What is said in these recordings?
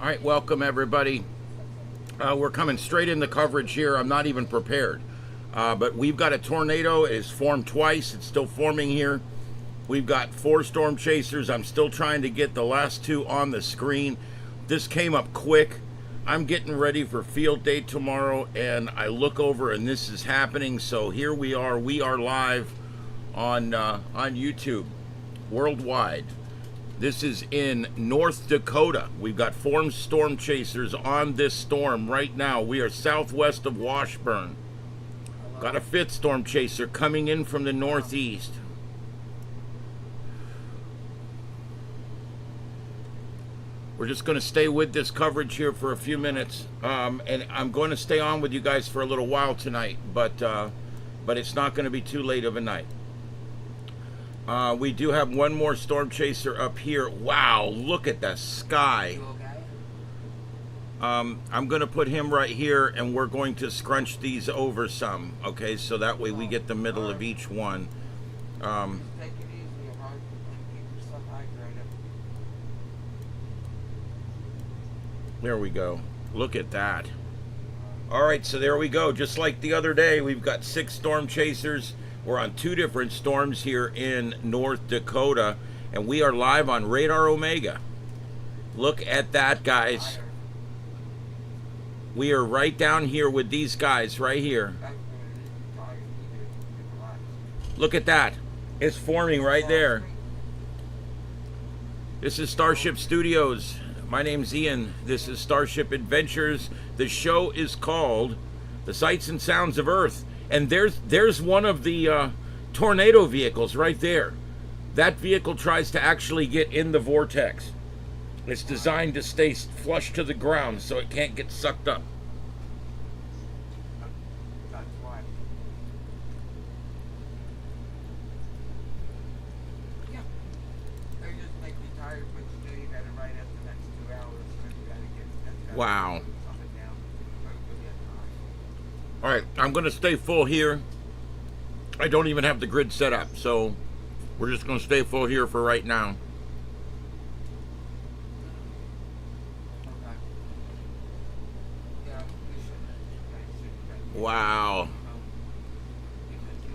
All right, welcome everybody. We're coming straight in the coverage here. I'm not even prepared. But we've got a tornado. It has formed twice. It's still forming here. We've got 4 storm chasers. I'm still trying to get the last 2 on the screen. This came up quick. I'm getting ready for field day tomorrow, and I look over and this is happening. So here we are. We are live on YouTube worldwide. This is in North Dakota. We've got 4 storm chasers on this storm right now. We are southwest of Washburn. Got a 5th storm chaser coming in from the northeast. We're just going to stay with this coverage here for a few minutes, and I'm going to stay on with you guys for a little while tonight, but it's not going to be too late of a night. We do have one more storm chaser up here. Wow, look at the sky. I'm going to put him right here, and we're going to scrunch these over some, okay, so that way we get the middle of each one. There we go. Look at that. All right, so there we go. Just like the other day, we've got 6 storm chasers. We're on 2 different storms here in North Dakota, and we are live on Radar Omega. Look at that, guys. We are right down here with these guys right here. Look at that. It's forming right there. This is Starship Studios. My name's Ian. This is Starship Adventures. The show is called The Sights and Sounds of Earth. And there's one of the tornado vehicles right there. That vehicle tries to actually get in the vortex. It's designed to stay flush to the ground so it can't get sucked up. Wow. All right, I'm going to stay full here. I don't even have the grid set up, so we're just going to stay full here for right now. Wow.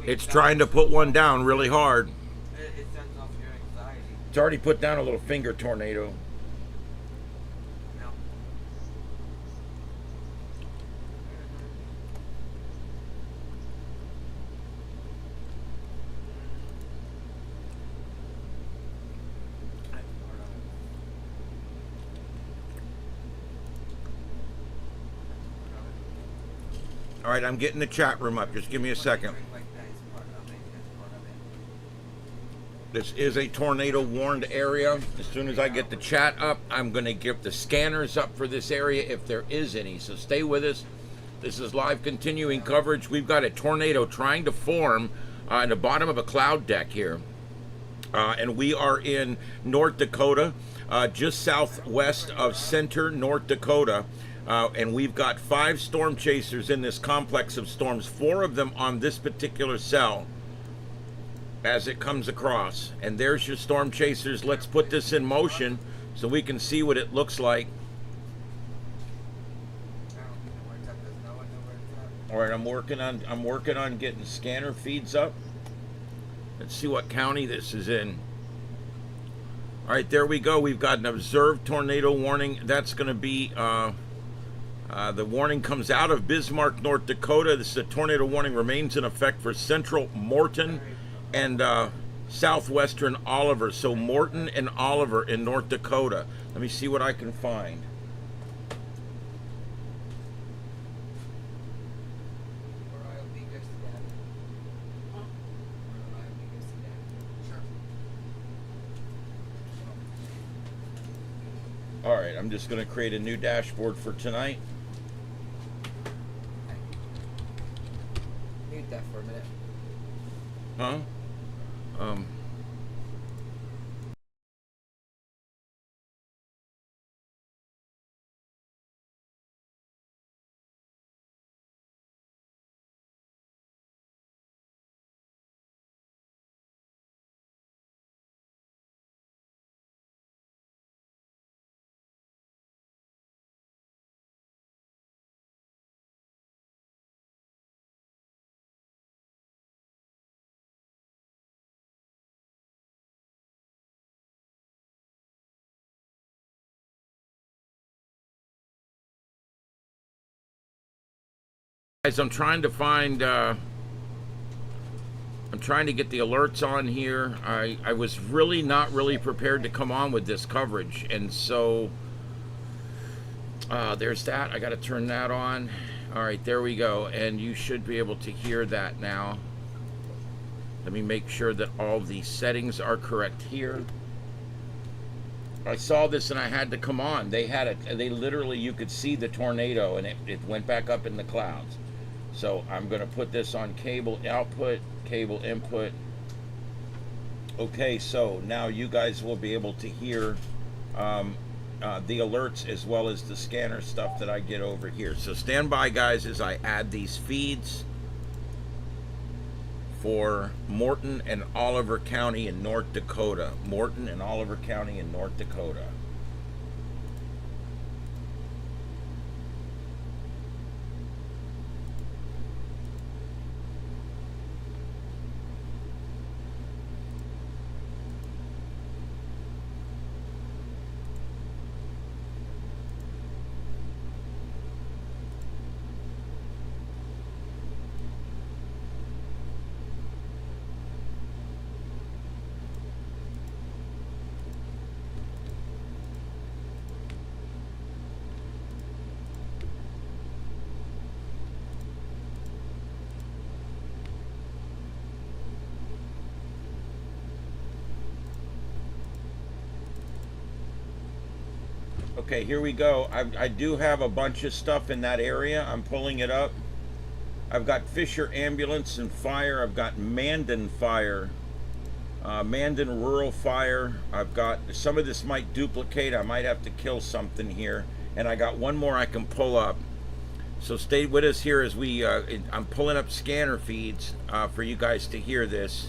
It's trying to put one down really hard. It's already put down a little finger tornado. All right, I'm getting the chat room up. Just give me a second. This is a tornado warned area. As soon as I get the chat up, I'm going to get the scanners up for this area if there is any. So stay with us. This is live continuing coverage. We've got a tornado trying to form in the bottom of a cloud deck here. And we are in North Dakota, just southwest of Center, North Dakota. And we've got 5 storm chasers in this complex of storms, 4 of them on this particular cell as it comes across. And there's your storm chasers. Let's put this in motion so we can see what it looks like. All right, I'm working on getting scanner feeds up. Let's see what county this is in. All right, there we go. We've got an observed tornado warning. That's going to be the warning comes out of Bismarck, North Dakota. This is a tornado warning remains in effect for central Morton and southwestern Oliver. So Morton and Oliver in North Dakota. Let me see what I can find. All right, I'm just going to create a new dashboard for tonight. Mute that for a minute. Huh? Guys, I'm trying to find, I'm trying to get the alerts on here. I was really not really prepared to come on with this coverage, and so there's that. I got to turn that on. All right, there we go, and you should be able to hear that now. Let me make sure that all the settings are correct here. I saw this and I had to come on. They had it. They literally, you could see the tornado, and it went back up in the clouds. So I'm going to put this on cable output, cable input. Okay, so now you guys will be able to hear the alerts as well as the scanner stuff that I get over here. So stand by, guys, as I add these feeds for Morton and Oliver County in North Dakota. Morton and Oliver County in North Dakota. Okay, here we go. I do have a bunch of stuff in that area. I'm pulling it up. I've got Fisher Ambulance and Fire. I've got Mandan Fire. Mandan Rural Fire. I've got, some of this might duplicate. I might have to kill something here. And I got one more I can pull up. So stay with us here as we, I'm pulling up scanner feeds for you guys to hear this.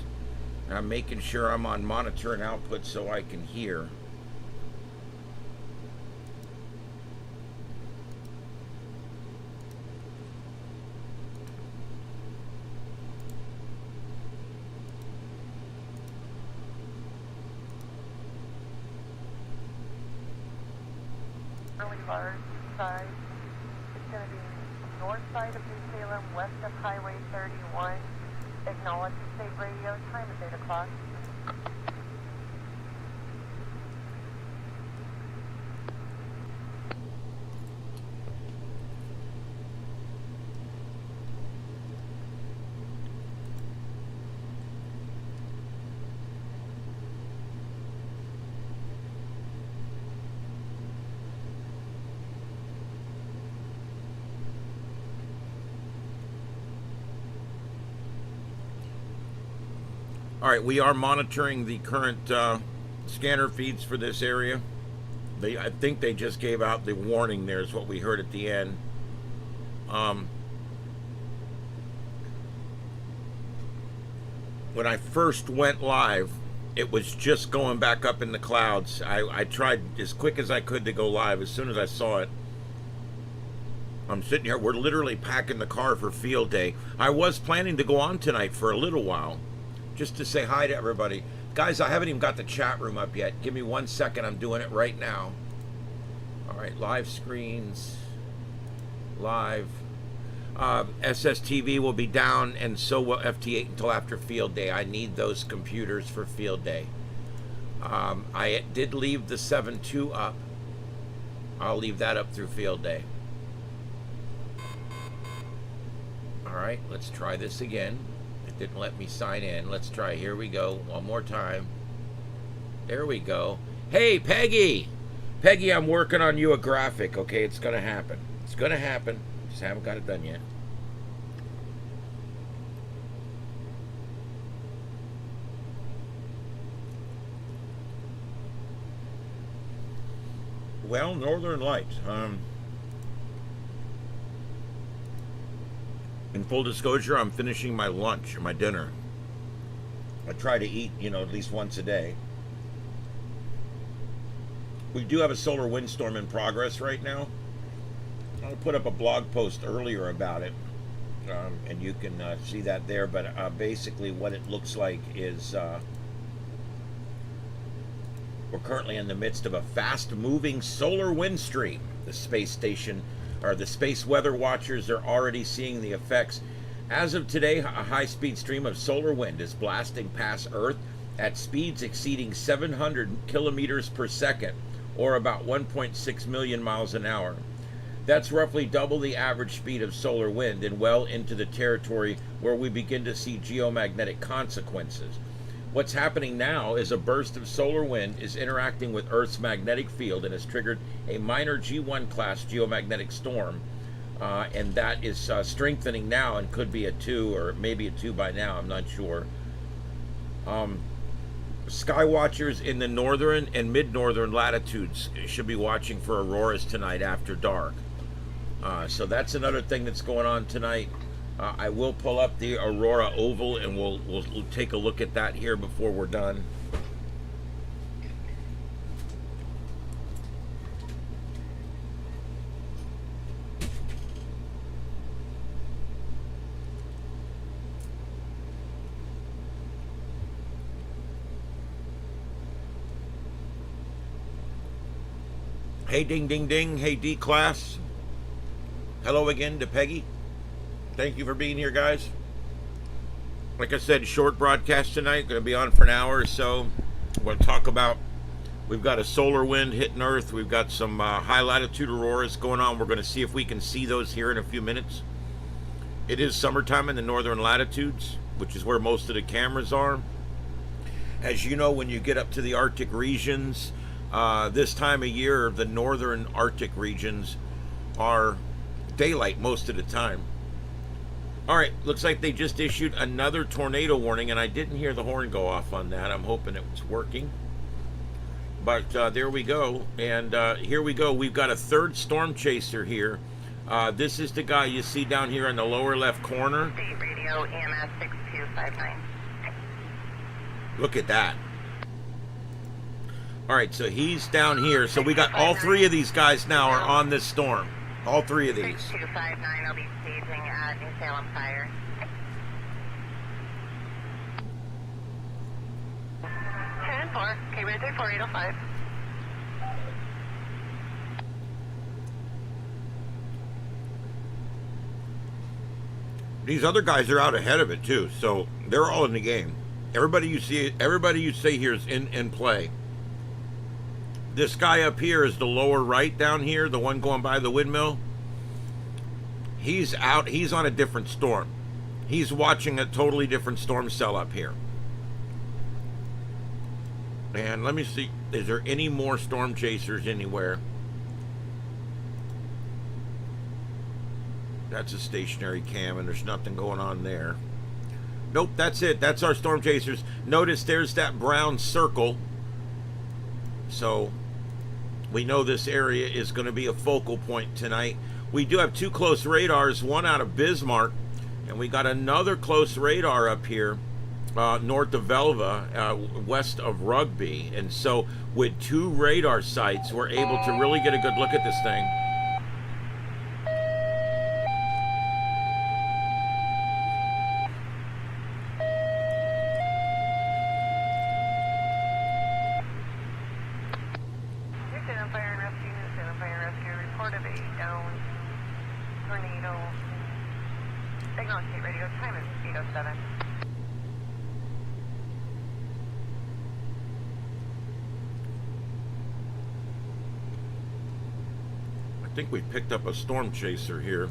And I'm making sure I'm on monitor and output so I can hear. Large side. It's going to be north side of New Salem, west of Highway 31. Acknowledge the state radio. Time is 8 o'clock. All right, we are monitoring the current scanner feeds for this area. I think they just gave out the warning there is what we heard at the end. When I first went live, it was just going back up in the clouds. I tried as quick as I could to go live as soon as I saw it. I'm sitting here, we're literally packing the car for field day. I was planning to go on tonight for a little while, just to say hi to everybody. Guys, I haven't even got the chat room up yet. Give me 1 second, I'm doing it right now. All right, live screens, live. SSTV will be down, and so will FT8 until after field day. I need those computers for field day. I did leave the 7.2 up. I'll leave that up through field day. All right, let's try this again. Didn't let me sign in. Let's try. Here we go. One more time. There we go. Hey, Peggy. Peggy, I'm working on you a graphic. Okay, it's going to happen. It's going to happen. Just haven't got it done yet. Well, Northern Lights. In full disclosure, I'm finishing my lunch, my dinner. I try to eat, at least once a day. We do have a solar windstorm in progress right now. I put up a blog post earlier about it, and you can see that there. But basically what it looks like is we're currently in the midst of a fast-moving solar wind stream. The space station or the space weather watchers are already seeing the effects. As of today, a high-speed stream of solar wind is blasting past Earth at speeds exceeding 700 kilometers per second, or about 1.6 million miles an hour. That's roughly double the average speed of solar wind and well into the territory where we begin to see geomagnetic consequences. What's happening now is a burst of solar wind is interacting with Earth's magnetic field and has triggered a minor G1 class geomagnetic storm, and that is strengthening now and could be a 2 or maybe a 2 by now, I'm not sure. Sky watchers in the northern and mid-northern latitudes should be watching for auroras tonight after dark. So that's another thing that's going on tonight. I will pull up the aurora oval and we'll take a look at that here before we're done. Hey, ding, ding, ding. Hey, D-Class. Hello again to Peggy. Thank you for being here, guys. Like I said, short broadcast tonight. Going to be on for an hour or so. We're going to talk about, we've got a solar wind hitting Earth. We've got some high latitude auroras going on. We're going to see if we can see those here in a few minutes. It is summertime in the northern latitudes, which is where most of the cameras are. As you know, when you get up to the Arctic regions, this time of year, the northern Arctic regions are daylight most of the time. All right, looks like they just issued another tornado warning, and I didn't hear the horn go off on that. I'm hoping it was working. But there we go, and here we go. We've got a third storm chaser here. This is the guy you see down here in the lower left corner. State radio EMS 6259. Look at that. All right, so he's down here. So we got all three of these guys now are on this storm. All three of these. 6259 will be staging at New Salem Fire. 10-4, K-Red 34805. These other guys are out ahead of it too, so they're all in the game. Everybody you see here is in play. This guy up here is the lower right down here, the one going by the windmill. He's out. He's on a different storm. He's watching a totally different storm cell up here. And let me see, is there any more storm chasers anywhere? That's a stationary cam and there's nothing going on there. Nope, that's it. That's our storm chasers. Notice there's that brown circle. So we know this area is going to be a focal point tonight. We do have two close radars, one out of Bismarck, and we got another close radar up here north of Velva, west of Rugby. And so with two radar sites, we're able to really get a good look at this thing. I think we picked up a storm chaser here.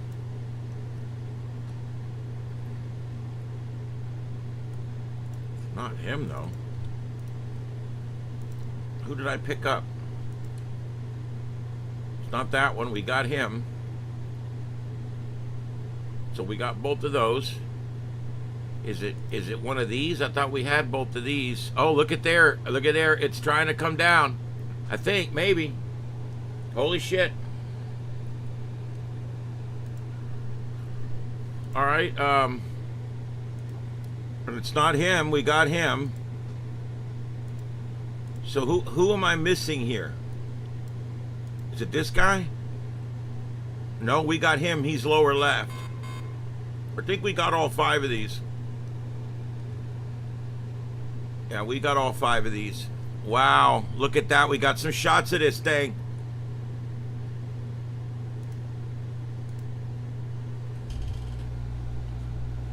Not him though. Who did I pick up? It's not that one. We got him. So we got both of those. Is it one of these? I thought we had both of these. Oh, look at there. Look at there. It's trying to come down. I think maybe. Holy shit. All right, and it's not him. We got him. So who am I missing here? Is it this guy? No, we got him. He's lower left. I think we got all five of these. Yeah, we got all five of these. Wow, look at that. We got some shots of this thing.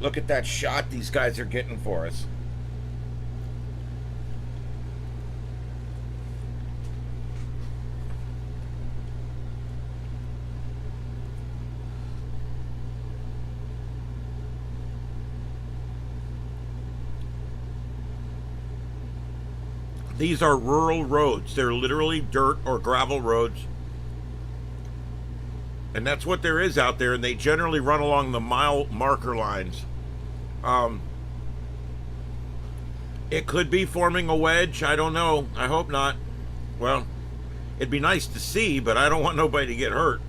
Look at that shot these guys are getting for us. These are rural roads. They're literally dirt or gravel roads. And that's what there is out there, and they generally run along the mile marker lines. It could be forming a wedge. I don't know. I hope not. Well, it'd be nice to see, but I don't want nobody to get hurt.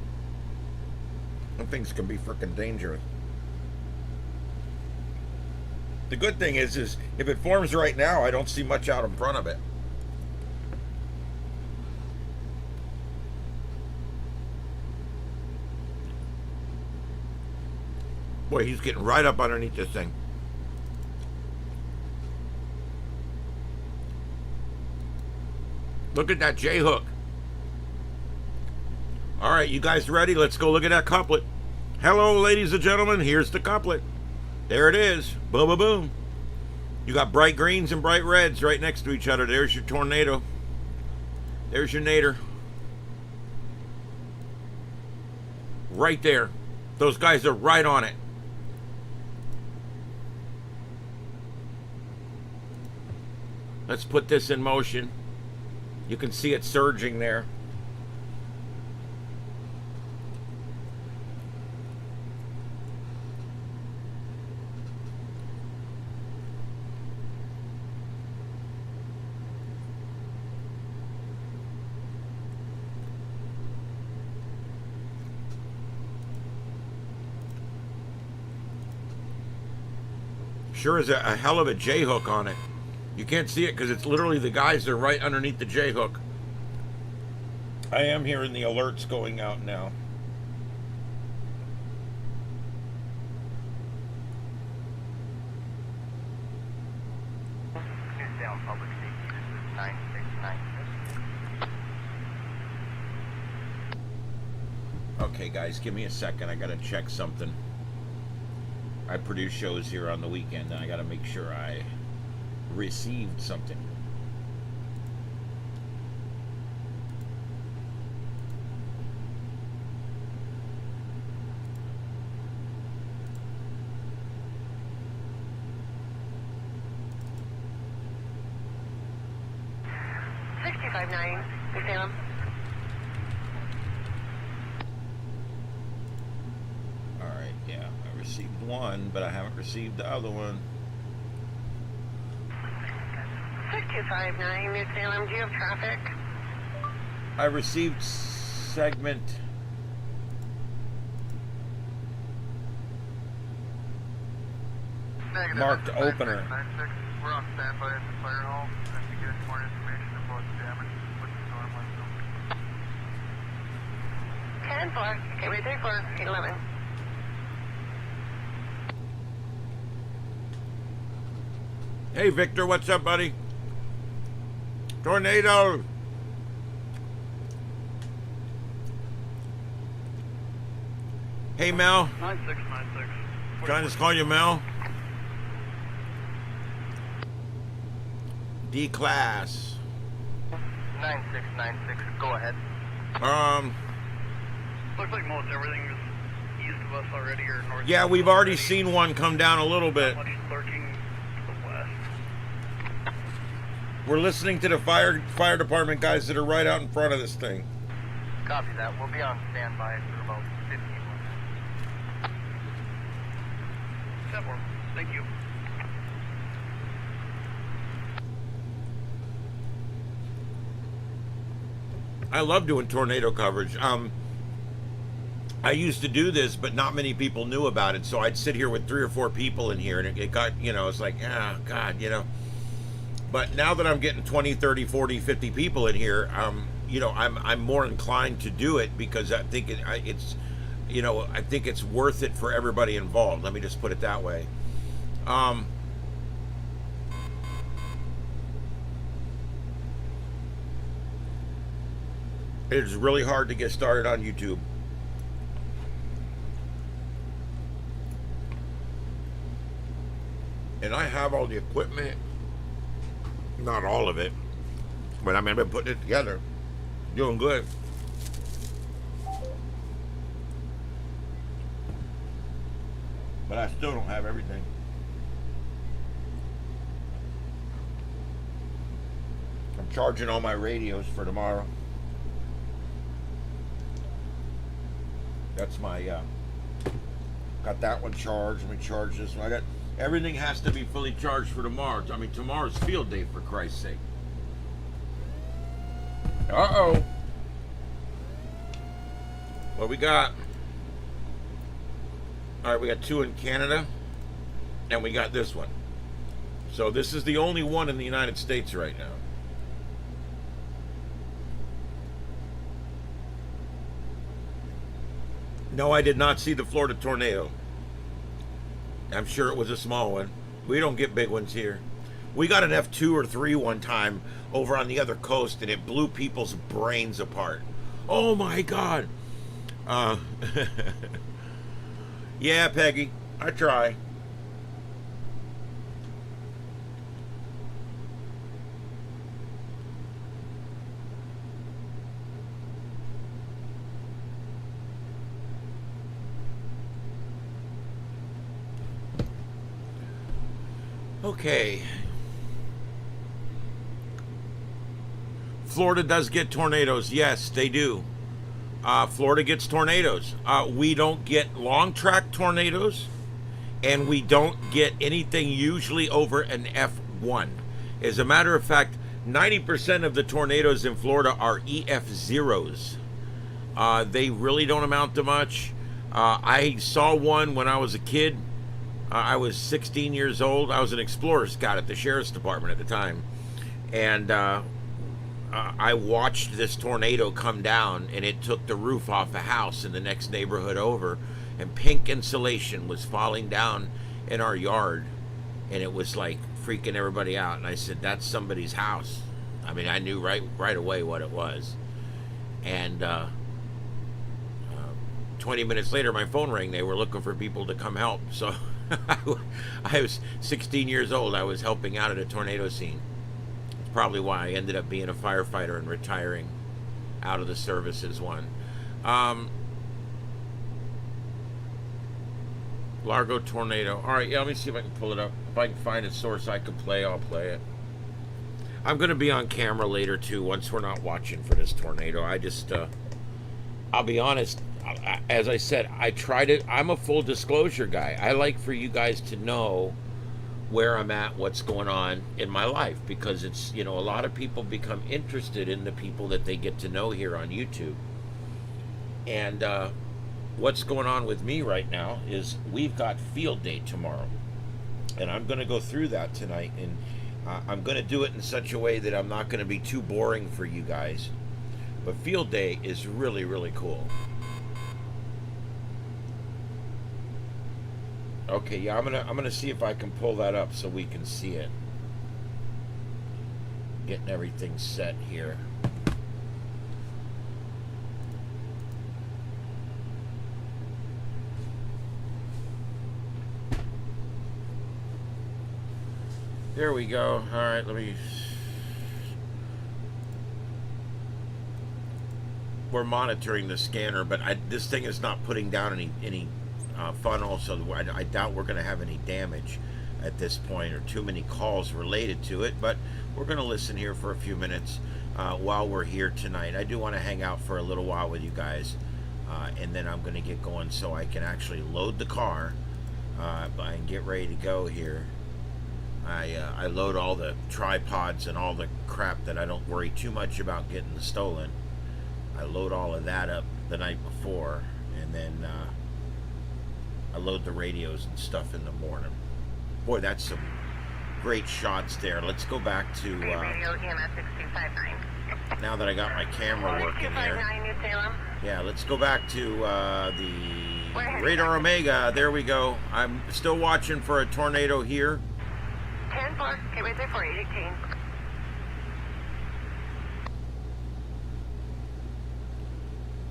Them things can be freaking dangerous. The good thing is if it forms right now, I don't see much out in front of it. Boy, he's getting right up underneath this thing. Look at that J-hook. All right, you guys ready? Let's go look at that couplet. Hello, ladies and gentlemen. Here's the couplet. There it is. Boom, boom, boom. You got bright greens and bright reds right next to each other. There's your tornado. There's your nader. Right there. Those guys are right on it. Let's put this in motion. You can see it surging there. Sure is a hell of a J-hook on it. You can't see it because it's literally the guys that are right underneath the J-hook. I am hearing the alerts going out now. Newsdale Public Safety, this is 9696. Okay, guys, give me a second. I gotta check something. I produce shows here on the weekend, and I gotta make sure I received something. $65.9, Salem. All right, yeah, I received one, but I haven't received the other one. 6259, New Salem, do you have traffic? I received segment. Negative. Marked opener. 96. We're on standby at the fire hall. If you get more information about the damage, with the storm window. 10-4, gateway 34, 811. Hey, Victor, what's up, buddy? Tornado. Hey, Mel. 9696. Trying to call you Mel. D class. 9696. Go ahead. Looks like most everything is east of us already, or north. Yeah, we've already seen one come down a little bit. Somebody's lurking to the west. We're listening to the fire department guys that are right out in front of this thing. Copy that. We'll be on standby for about 15 minutes. 10-4. Thank you. I love doing tornado coverage. I used to do this, but not many people knew about it. So I'd sit here with 3 or 4 people in here, and it got, you know, it's like, ah, God, you know. But now that I'm getting 20, 30, 40, 50 people in here, you know, I'm more inclined to do it because I think it's, you know, I think it's worth it for everybody involved. Let me just put it that way. It is really hard to get started on YouTube. And I have all the equipment. Not all of it. But I mean, I've been putting it together. Doing good. But I still don't have everything. I'm charging all my radios for tomorrow. That's my, got that one charged. Let me charge this one. I got, everything has to be fully charged for tomorrow. I mean, tomorrow's field day, for Christ's sake. Uh-oh. What we got? All right, we got 2 in Canada, and we got this one. So this is the only one in the United States right now. No, I did not see the Florida tornado. I'm sure it was a small one. We don't get big ones here. We got an F2 or 3 one time over on the other coast, and it blew people's brains apart. Oh my God. Yeah, Peggy, I try. Okay. Florida does get tornadoes. Yes, they do. Florida gets tornadoes. We don't get long track tornadoes, and we don't get anything usually over an F1. As a matter of fact, 90% of the tornadoes in Florida are EF0s. They really don't amount to much. I saw one when I was a kid. I was 16 years old. I was an Explorer Scout at the Sheriff's Department at the time. And I watched this tornado come down, and it took the roof off a house in the next neighborhood over. And pink insulation was falling down in our yard. And it was like freaking everybody out. And I said, that's somebody's house. I mean, I knew right away what it was. And 20 minutes later, my phone rang. They were looking for people to come help. So I was 16 years old. I was helping out at a tornado scene. It's probably why I ended up being a firefighter and retiring out of the service as one. Largo tornado. All right, yeah, let me see if I can pull it up. If I can find a source I can play, I'll play it. I'm going to be on camera later, too, once we're not watching for this tornado. I just, I'll be honest. As I said, I'm a full disclosure guy. I like for you guys to know where I'm at, what's going on in my life, because it's, you know, a lot of people become interested in the people that they get to know here on YouTube. And what's going on with me right now is we've got field day tomorrow. And I'm going to go through that tonight. And I'm going to do it in such a way that I'm not going to be too boring for you guys. But field day is really, really cool. Okay, yeah, I'm gonna see if I can pull that up so we can see it. Getting everything set here. There we go. All right, let me. We're monitoring the scanner, but this thing is not putting down any funnel, so I doubt we're going to have any damage at this point or too many calls related to it, but we're going to listen here for a few minutes while we're here tonight. I do want to hang out for a little while with you guys, and then I'm going to get going so I can actually load the car and get ready to go here. I load all the tripods and all the crap that I don't worry too much about getting stolen. I load all of that up the night before, and then I load the radios and stuff in the morning. Boy, that's some great shots there. Let's go back to now that I got my camera working here. Yeah, let's go back to the Radar Omega. There we go. I'm still watching for a tornado here. 10-4, get right there for 18.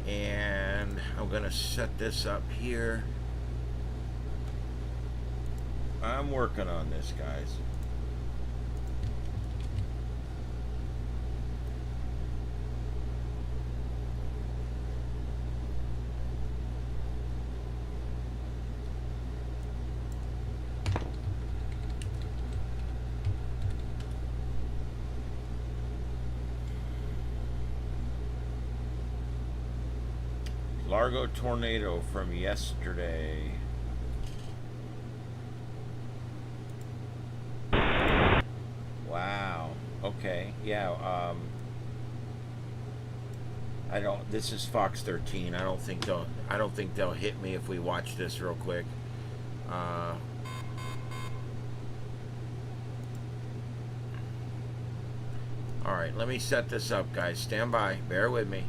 And I'm going to set this up here. I'm working on this, guys. Largo tornado from yesterday. Wow. Okay. Yeah. I don't. This is Fox 13. I don't think they'll hit me if we watch this real quick. All right. Let me set this up, guys. Stand by. Bear with me.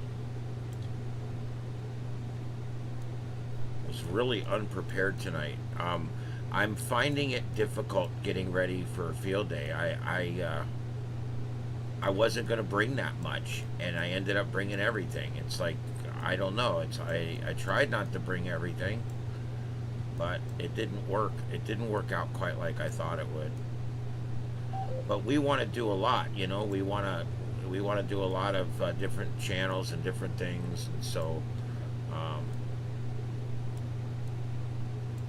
Really unprepared tonight. I'm finding it difficult getting ready for a field day. I wasn't going to bring that much, and I ended up bringing everything. It's like, I don't know. I tried not to bring everything, but it didn't work. It didn't work out quite like I thought it would. But we want to do a lot, you know. We want to do a lot of different channels and different things, and so.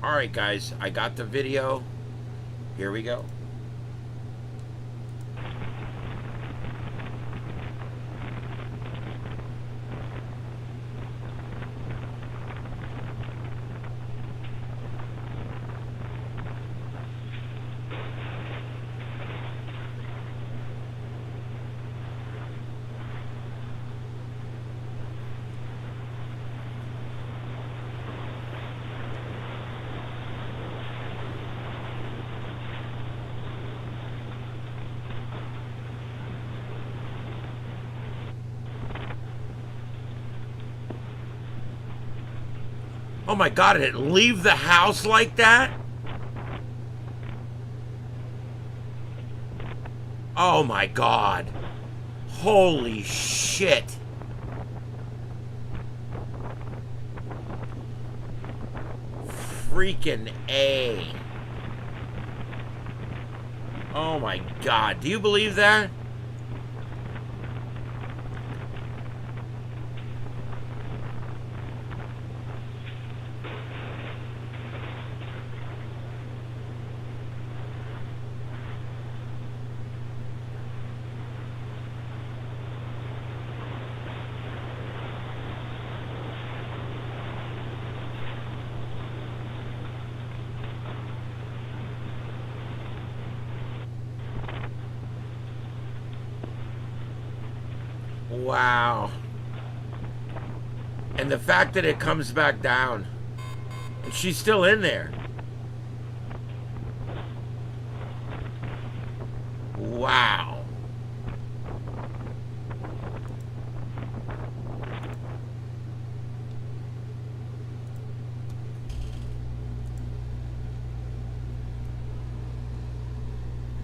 Alright guys, I got the video. Here we go. Oh my God, did it leave the house like that? Oh my God. Holy shit. Freaking A. Oh my God. Do you believe that? Wow. And the fact that it comes back down. And she's still in there. Wow.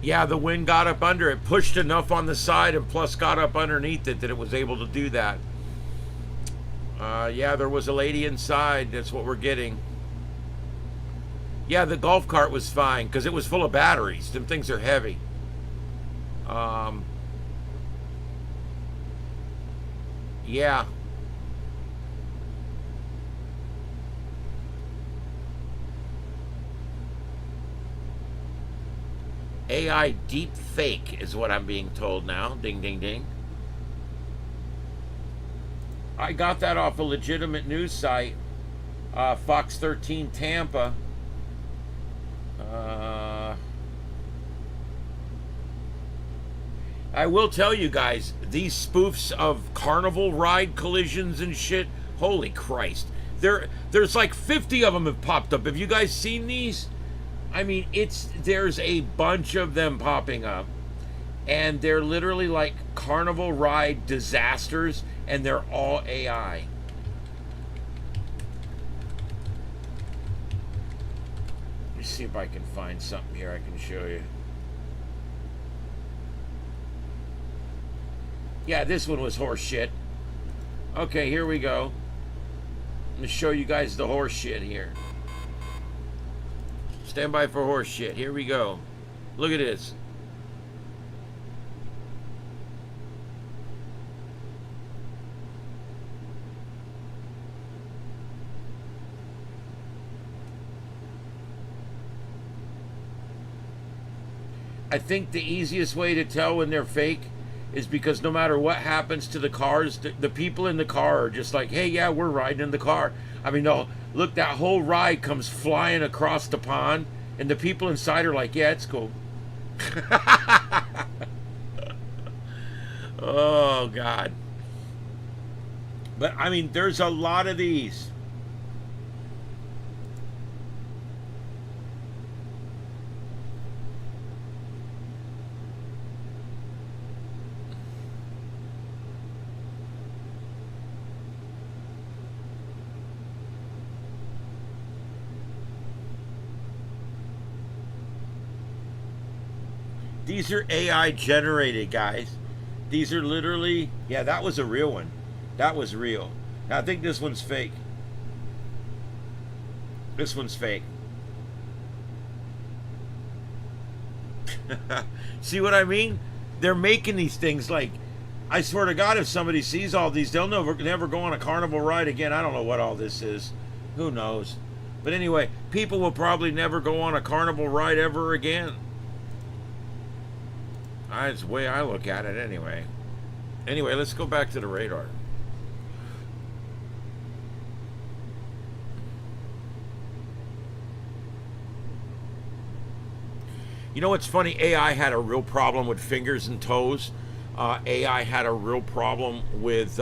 Yeah, the wind got up under it, pushed enough on the side, and plus got up underneath it that it was able to do that. Yeah, there was a lady inside. That's what we're getting. Yeah, the golf cart was fine because it was full of batteries. Them things are heavy. Yeah. AI deep fake is what I'm being told now. Ding, ding, ding. I got that off a legitimate news site. Fox 13 Tampa. I will tell you guys, these spoofs of carnival ride collisions and shit, holy Christ. There's like 50 of them have popped up. Have you guys seen these? I mean, there's a bunch of them popping up, and they're literally like carnival ride disasters, and they're all AI. Let me see if I can find something here I can show you. Yeah, this one was horse shit. Okay, here we go. I'm gonna show you guys the horse shit here. Stand by for horse shit. Here we go. Look at this. I think the easiest way to tell when they're fake is because no matter what happens to the cars, the people in the car are just like, hey, yeah, we're riding in the car. I mean, no, look, that whole ride comes flying across the pond, and the people inside are like, yeah, it's cool. Oh, God. But, I mean, there's a lot of these. These are AI generated, guys. These are literally, yeah, that was a real one. That was real. Now, I think this one's fake. This one's fake. See what I mean? They're making these things like, I swear to God, if somebody sees all these, they'll never go on a carnival ride again. I don't know what all this is. Who knows? But anyway, people will probably never go on a carnival ride ever again. That's the way I look at it anyway. Anyway, let's go back to the radar. You know what's funny? AI had a real problem with fingers and toes. AI had a real problem with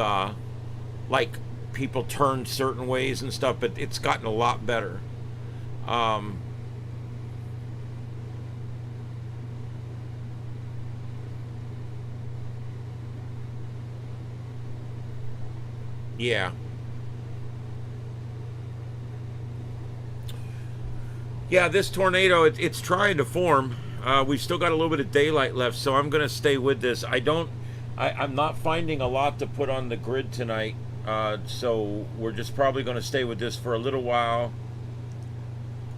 like people turned certain ways and stuff, but it's gotten a lot better. Yeah. Yeah, this tornado, it's trying to form. We've still got a little bit of daylight left, so I'm going to stay with this. I'm not finding a lot to put on the grid tonight, so we're just probably going to stay with this for a little while.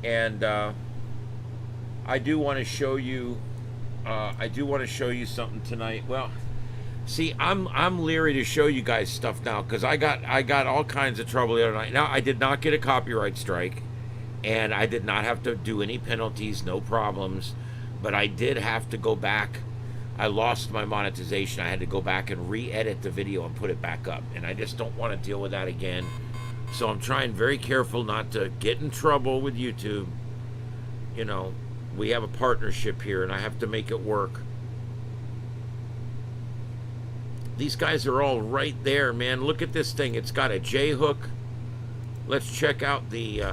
And I do want to show you something tonight. Well, see, I'm leery to show you guys stuff now because I got all kinds of trouble the other night. Now, I did not get a copyright strike, and I did not have to do any penalties, no problems, but I did have to go back. I lost my monetization. I had to go back and re-edit the video and put it back up, and I just don't want to deal with that again. So I'm trying very careful not to get in trouble with YouTube. You know, we have a partnership here, and I have to make it work. These guys are all right there, man. Look at this thing. It's got a J hook. Let's check out the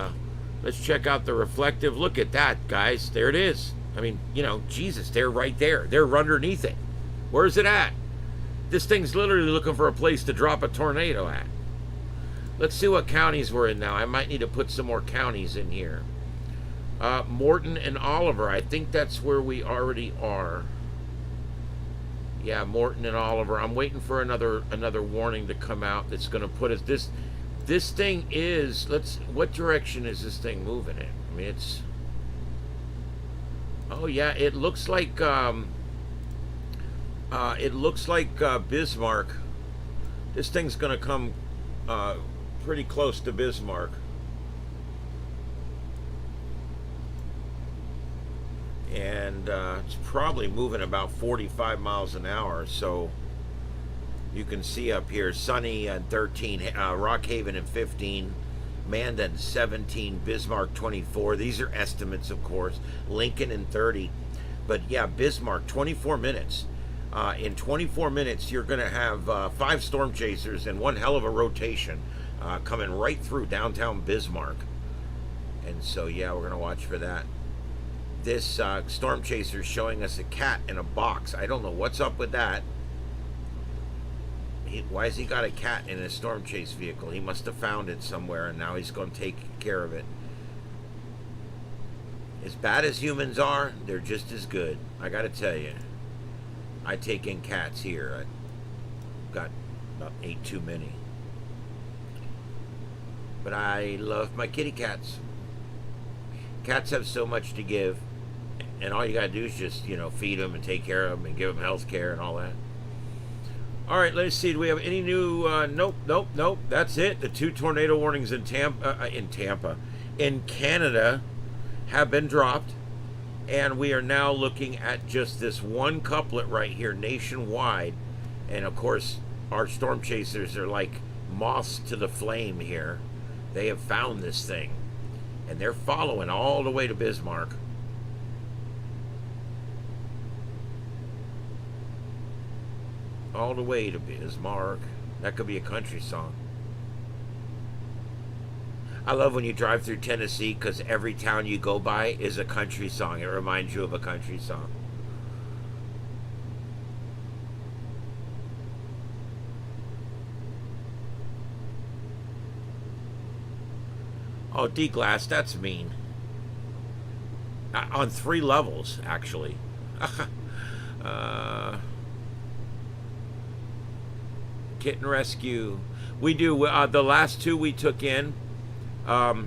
reflective. Look at that, guys. There it is. I mean, you know, Jesus, they're right there. They're underneath it. Where's it at? This thing's literally looking for a place to drop a tornado at. Let's see what counties we're in now. I might need to put some more counties in here. Morton and Oliver. I think that's where we already are. Yeah, Morton and Oliver. I'm waiting for another warning to come out that's going to put us this thing is, what direction is this thing moving in? I mean, it's, oh yeah, it looks like Bismarck. This thing's going to come pretty close to Bismarck. And it's probably moving about 45 miles an hour, so you can see up here, Sunny at 13, Rockhaven at 15, Mandan 17, Bismarck 24. These are estimates, of course. Lincoln in 30. But yeah, Bismarck, 24 minutes. In 24 minutes, you're going to have 5 storm chasers and one hell of a rotation coming right through downtown Bismarck. And so, yeah, we're going to watch for that. This storm chaser is showing us a cat in a box. I don't know what's up with that. Why has he got a cat in a storm chase vehicle? He must have found it somewhere, and now he's going to take care of it. As bad as humans are, they're just as good. I got to tell you. I take in cats here. I've got about 8 too many. But I love my kitty cats. Cats have so much to give, and all you gotta do is just, feed them and take care of them and give them health care and all that. All right, let's see. Do we have any new? Nope. That's it. The 2 tornado warnings in Canada, have been dropped, and we are now looking at just this one couplet right here nationwide. And of course, our storm chasers are like moths to the flame here. They have found this thing, and they're following all the way to Bismarck. All the way to Bismarck. That could be a country song. I love when you drive through Tennessee, because every town you go by is a country song. It reminds you of a country song. Oh, D-Glass, that's mean. On 3 levels, actually. Kitten rescue. We do. The last 2 we took in, I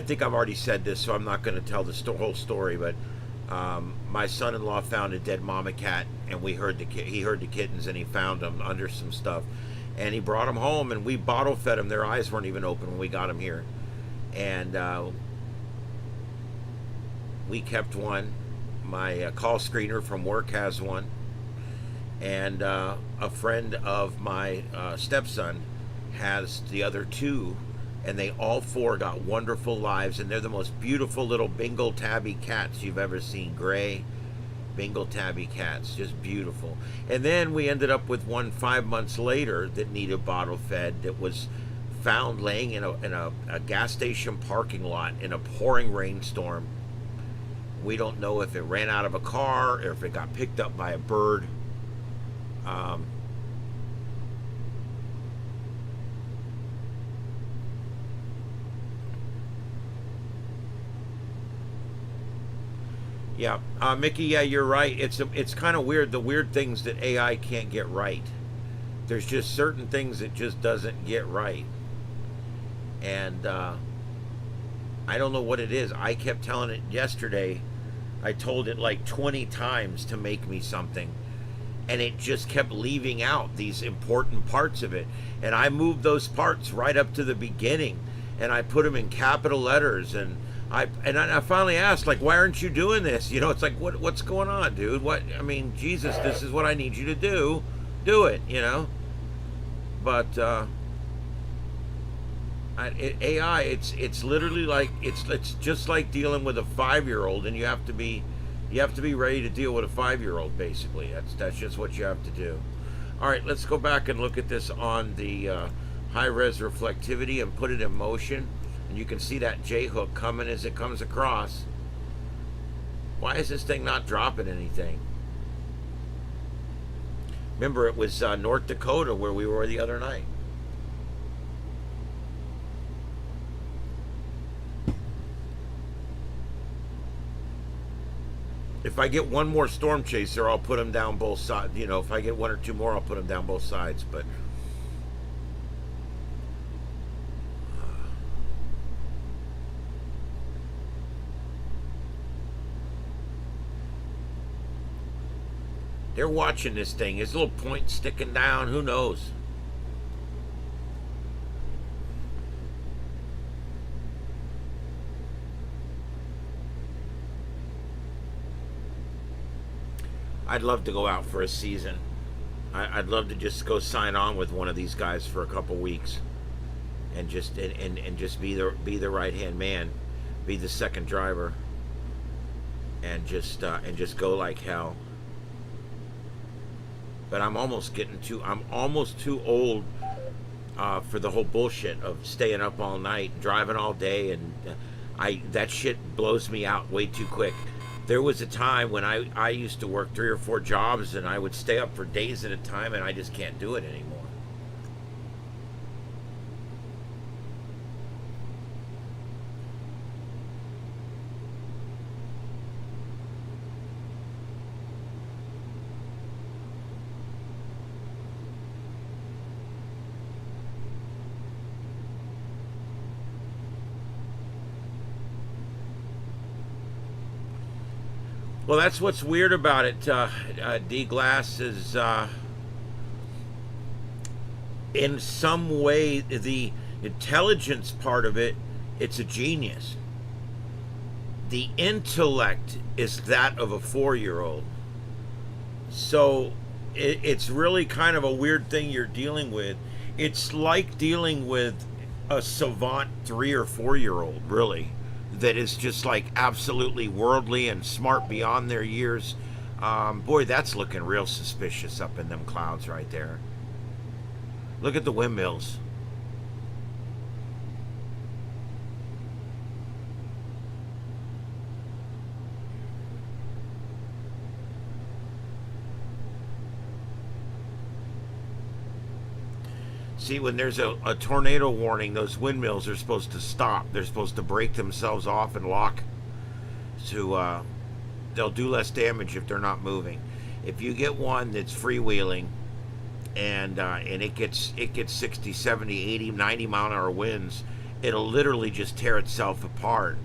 think I've already said this, so I'm not going to tell the whole story, but my son-in-law found a dead mama cat, and he heard the kittens, and he found them under some stuff, and he brought them home, and we bottle fed them. Their eyes weren't even open when we got them here, and we kept one. My call screener from work has one, and a friend of my stepson has the other 2, and they all 4 got wonderful lives, and they're the most beautiful little Bengal tabby cats you've ever seen. Gray Bengal tabby cats, just beautiful. And then we ended up with one 5 months later that needed bottle fed, that was found laying in a gas station parking lot in a pouring rainstorm. We don't know if it ran out of a car or if it got picked up by a bird. Yeah, Mickey, yeah, you're right. It's kind of weird, the weird things that AI can't get right. There's just certain things it just doesn't get right. And I don't know what it is. I kept telling it yesterday. I told it like 20 times to make me something, and it just kept leaving out these important parts of it. And I moved those parts right up to the beginning, and I put them in capital letters, and I finally asked, like, why aren't you doing this? It's like, what's going on, dude? What? I mean, Jesus, this is what I need you to do. Do it, But AI, it's literally like it's just like dealing with a 5-year-old, and you have to be ready to deal with a 5-year-old. Basically, that's just what you have to do. All right, let's go back and look at this on the high-res reflectivity and put it in motion. And you can see that J-hook coming as it comes across. Why is this thing not dropping anything? Remember, it was North Dakota where we were the other night. If I get one more storm chaser, I'll put them down both sides. If I get 1 or 2 more, I'll put them down both sides. But they're watching this thing. His little point sticking down. Who knows? I'd love to go out for a season. I'd love to just go sign on with one of these guys for a couple weeks, and just be the right hand man, be the second driver, and just go like hell. But I'm almost too old for the whole bullshit of staying up all night, driving all day, and that shit blows me out way too quick. There was a time when I used to work 3 or 4 jobs, and I would stay up for days at a time, and I just can't do it anymore. Well, that's what's weird about it, D-Glass, is in some way the intelligence part of it, it's a genius. The intellect is that of a 4-year-old. So it's really kind of a weird thing you're dealing with. It's like dealing with a savant 3 or 4-year-old, really, that is just like absolutely worldly and smart beyond their years. Boy, that's looking real suspicious up in them clouds right there. Look at the windmills. See, when there's a tornado warning, those windmills are supposed to stop. They're supposed to break themselves off and lock. To they'll do less damage if they're not moving. If you get one that's freewheeling and it gets 60, 70, 80, 90 mile an hour winds, it'll literally just tear itself apart.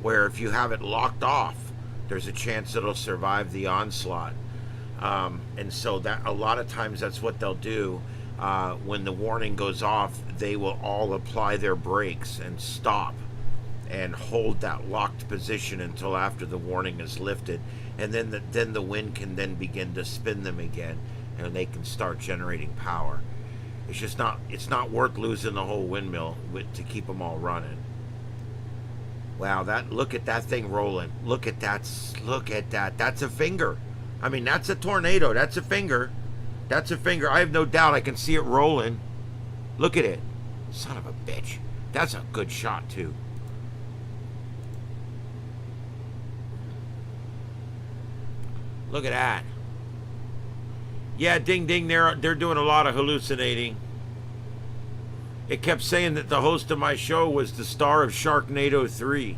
Where if you have it locked off, there's a chance it'll survive the onslaught. And so that a lot of times that's what they'll do. When the warning goes off, they will all apply their brakes and stop and hold that locked position until after the warning is lifted, and then the wind can then begin to spin them again, and they can start generating power. It's not worth losing the whole windmill to keep them all running. Wow, look at that thing rolling. Look at that. That's a finger. I mean, that's a tornado. That's a finger. That's a finger. I have no doubt I can see it rolling. Look at it. Son of a bitch. That's a good shot, too. Look at that. Yeah, ding ding, they're doing a lot of hallucinating. It kept saying that the host of my show was the star of Sharknado 3.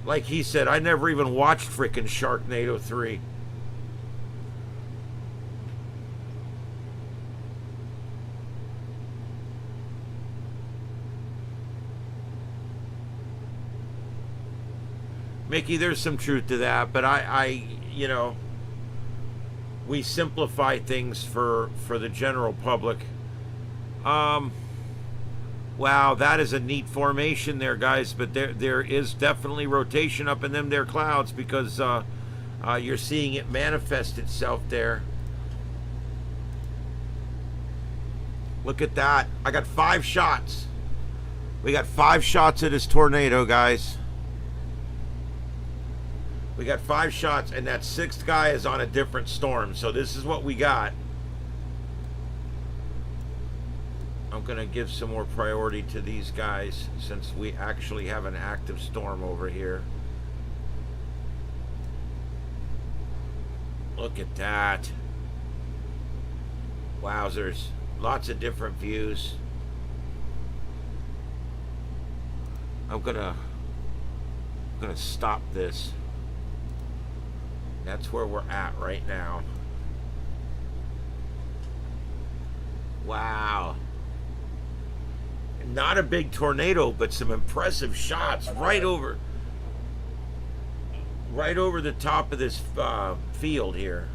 Like he said, I never even watched frickin' Sharknado 3. Mickey, there's some truth to that, but I you know, we simplify things for the general public. Wow, that is a neat formation there, guys, but there is definitely rotation up in them there clouds, because you're seeing it manifest itself there. Look at that. I got 5 shots. We got 5 shots of this tornado, guys. We got 5 shots, and that 6th guy is on a different storm. So this is what we got. I'm going to give some more priority to these guys since we actually have an active storm over here. Look at that. Wowzers. Lots of different views. I'm gonna stop this. That's where we're at right now. Wow. Not a big tornado, but some impressive shots right over the top of this field here.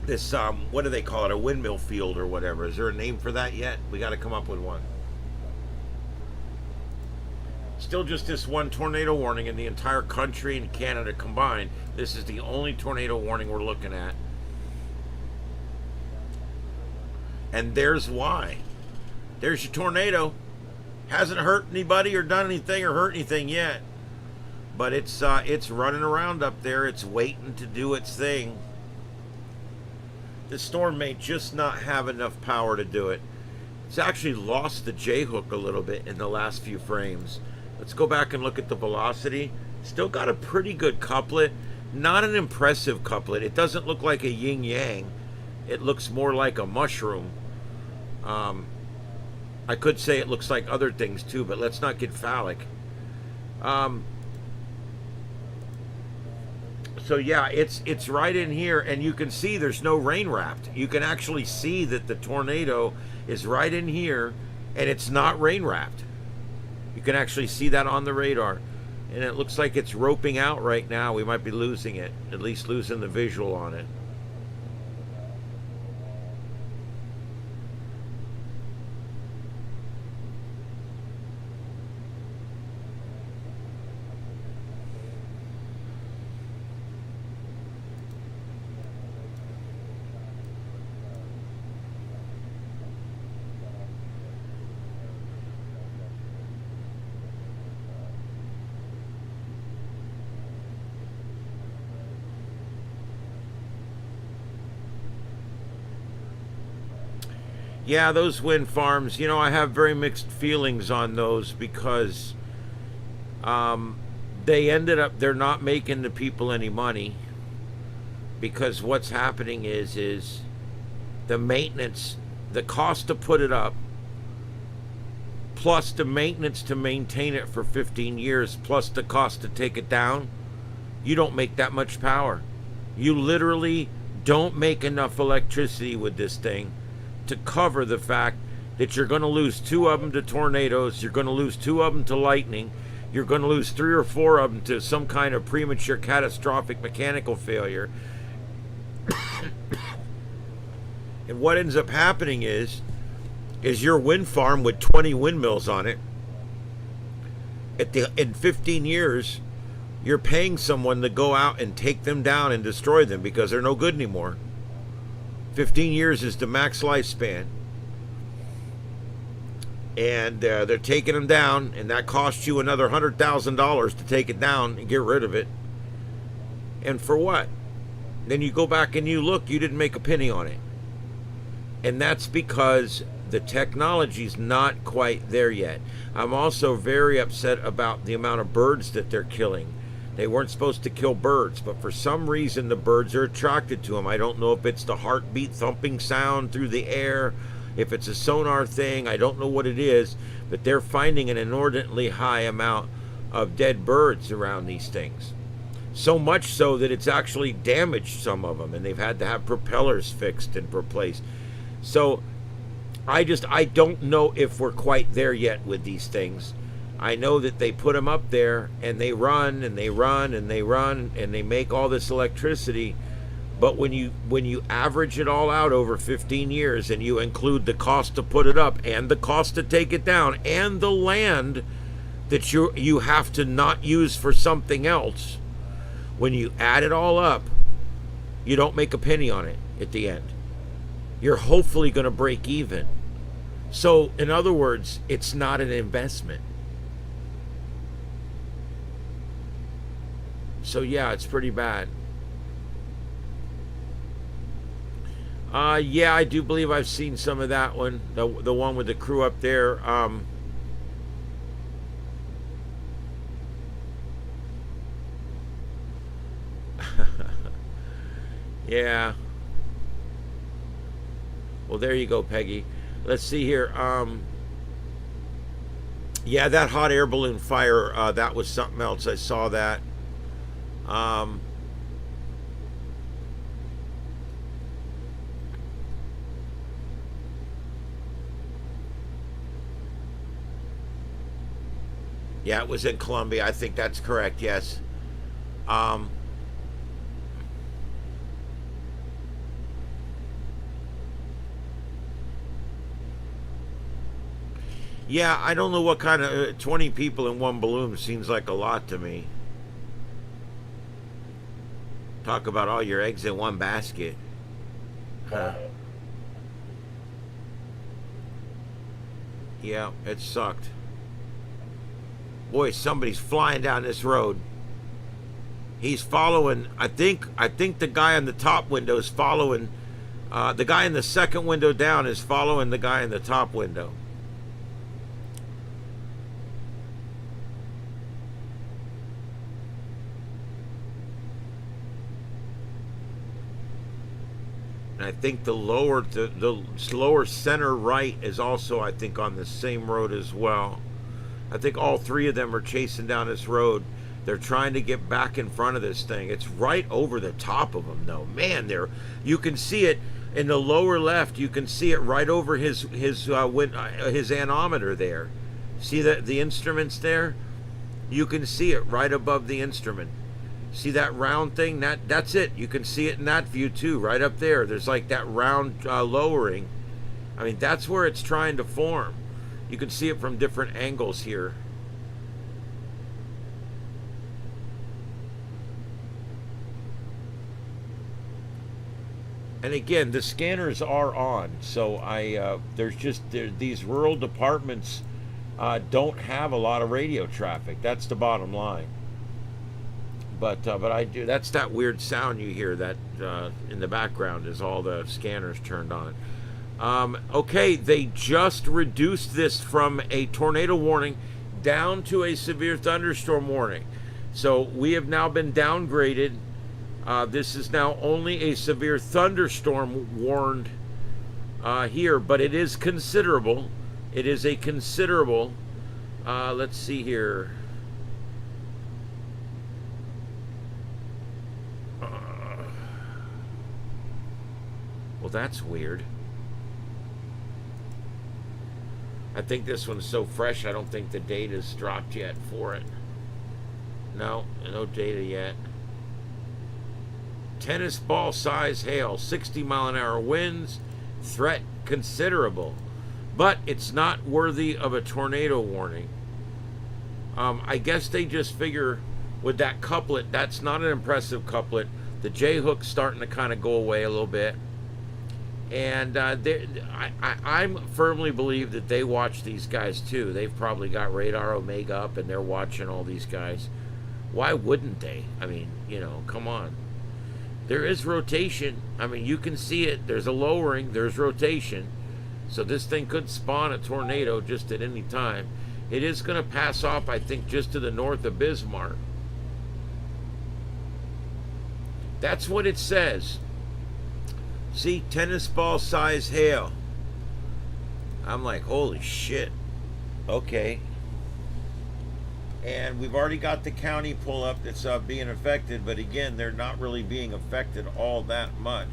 This what do they call it? A windmill field or whatever. Is there a name for that yet? We got to come up with one. Still just this one tornado warning in the entire country and Canada combined. This is the only tornado warning we're looking at. And there's why. There's your tornado. Hasn't hurt anybody or done anything or hurt anything yet. But it's running around up there. It's waiting to do its thing. The storm may just not have enough power to do it. It's actually lost the J-hook a little bit in the last few frames. Let's go back and look at the velocity. Still got a pretty good couplet. Not an impressive couplet. It doesn't look like a yin-yang. It looks more like a mushroom. I could say it looks like other things too, but let's not get phallic. So yeah, it's right in here, and you can see there's no rain wrapped. You can actually see that the tornado is right in here, and it's not rain wrapped. You can actually see that on the radar. And it looks like it's roping out right now. We might be losing it, at least losing the visual on it. Yeah, those wind farms, you know, I have very mixed feelings on those because they ended up, they're not making the people any money, because what's happening is the maintenance, the cost to put it up, plus the maintenance to maintain it for 15 years, plus the cost to take it down, you don't make that much power. You literally don't make enough electricity with this thing to cover the fact that you're going to lose 2 of them to tornadoes, you're going to lose 2 of them to lightning, you're going to lose 3 or 4 of them to some kind of premature catastrophic mechanical failure. And what ends up happening is your wind farm with 20 windmills on it, in 15 years, you're paying someone to go out and take them down and destroy them because they're no good anymore. 15 years is the max lifespan. And they're taking them down, and that costs you another $100,000 to take it down and get rid of it. And for what? Then you go back and you look, you didn't make a penny on it. And that's because the technology's not quite there yet. I'm also very upset about the amount of birds that they're killing. They weren't supposed to kill birds, but for some reason the birds are attracted to them. I don't know if it's the heartbeat thumping sound through the air, if it's a sonar thing, I don't know what it is, but they're finding an inordinately high amount of dead birds around these things. So much so that it's actually damaged some of them, and they've had to have propellers fixed and replaced. So I don't know if we're quite there yet with these things. I know that they put them up there and they run and they run and they run and they make all this electricity, but when you average it all out over 15 years and you include the cost to put it up and the cost to take it down and the land that you have to not use for something else, when you add it all up, you don't make a penny on it at the end. You're hopefully going to break even. So in other words, it's not an investment. So yeah, it's pretty bad. Yeah, I do believe I've seen some of that one. The one with the crew up there. Yeah. Well, there you go, Peggy. Let's see here. Yeah, that hot air balloon fire, that was something else. I saw that. Yeah, it was in Columbia. I think that's correct, yes. Yeah, I don't know what kind of 20 people in one balloon seems like a lot to me. Talk about all your eggs in one basket. Huh. Yeah, it sucked. Boy, somebody's flying down this road. He's following, I think the guy on the top window is following, the guy in the second window down is following the guy in the top window. And I think the lower center right is also, I think, on the same road as well. I think all three of them are chasing down this road. They're trying to get back in front of this thing. It's right over the top of them, though. Man, you can see it in the lower left. You can see it right over his anemometer there. See the instruments there? You can see it right above the instrument. See that round thing? That's it. You can see it in that view too, right up there. There's like that round lowering. I mean, that's where it's trying to form. You can see it from different angles here. And again, the scanners are on, so these rural departments don't have a lot of radio traffic. That's the bottom line. But I do. That's that weird sound you hear that in the background is all the scanners turned on. Okay, they just reduced this from a tornado warning down to a severe thunderstorm warning. So we have now been downgraded. This is now only a severe thunderstorm warned here, but it is considerable. It is a considerable, let's see here. Well, that's weird. I think this one's so fresh, I don't think the data's dropped yet for it. No data yet. Tennis ball size hail, 60-mile-an-hour winds, threat considerable. But it's not worthy of a tornado warning. I guess they just figure with that couplet, that's not an impressive couplet. The J-hook's starting to kind of go away a little bit. And I firmly believe that they watch these guys too. They've probably got Radar Omega up and they're watching all these guys. Why wouldn't they? I mean, you know, come on. There is rotation. I mean, you can see it. There's a lowering. There's rotation. So this thing could spawn a tornado just at any time. It is going to pass off, I think, just to the north of Bismarck. That's what it says. See, tennis ball size hail. I'm like, holy shit. Okay. And we've already got the county pull up that's being affected, but again, they're not really being affected all that much.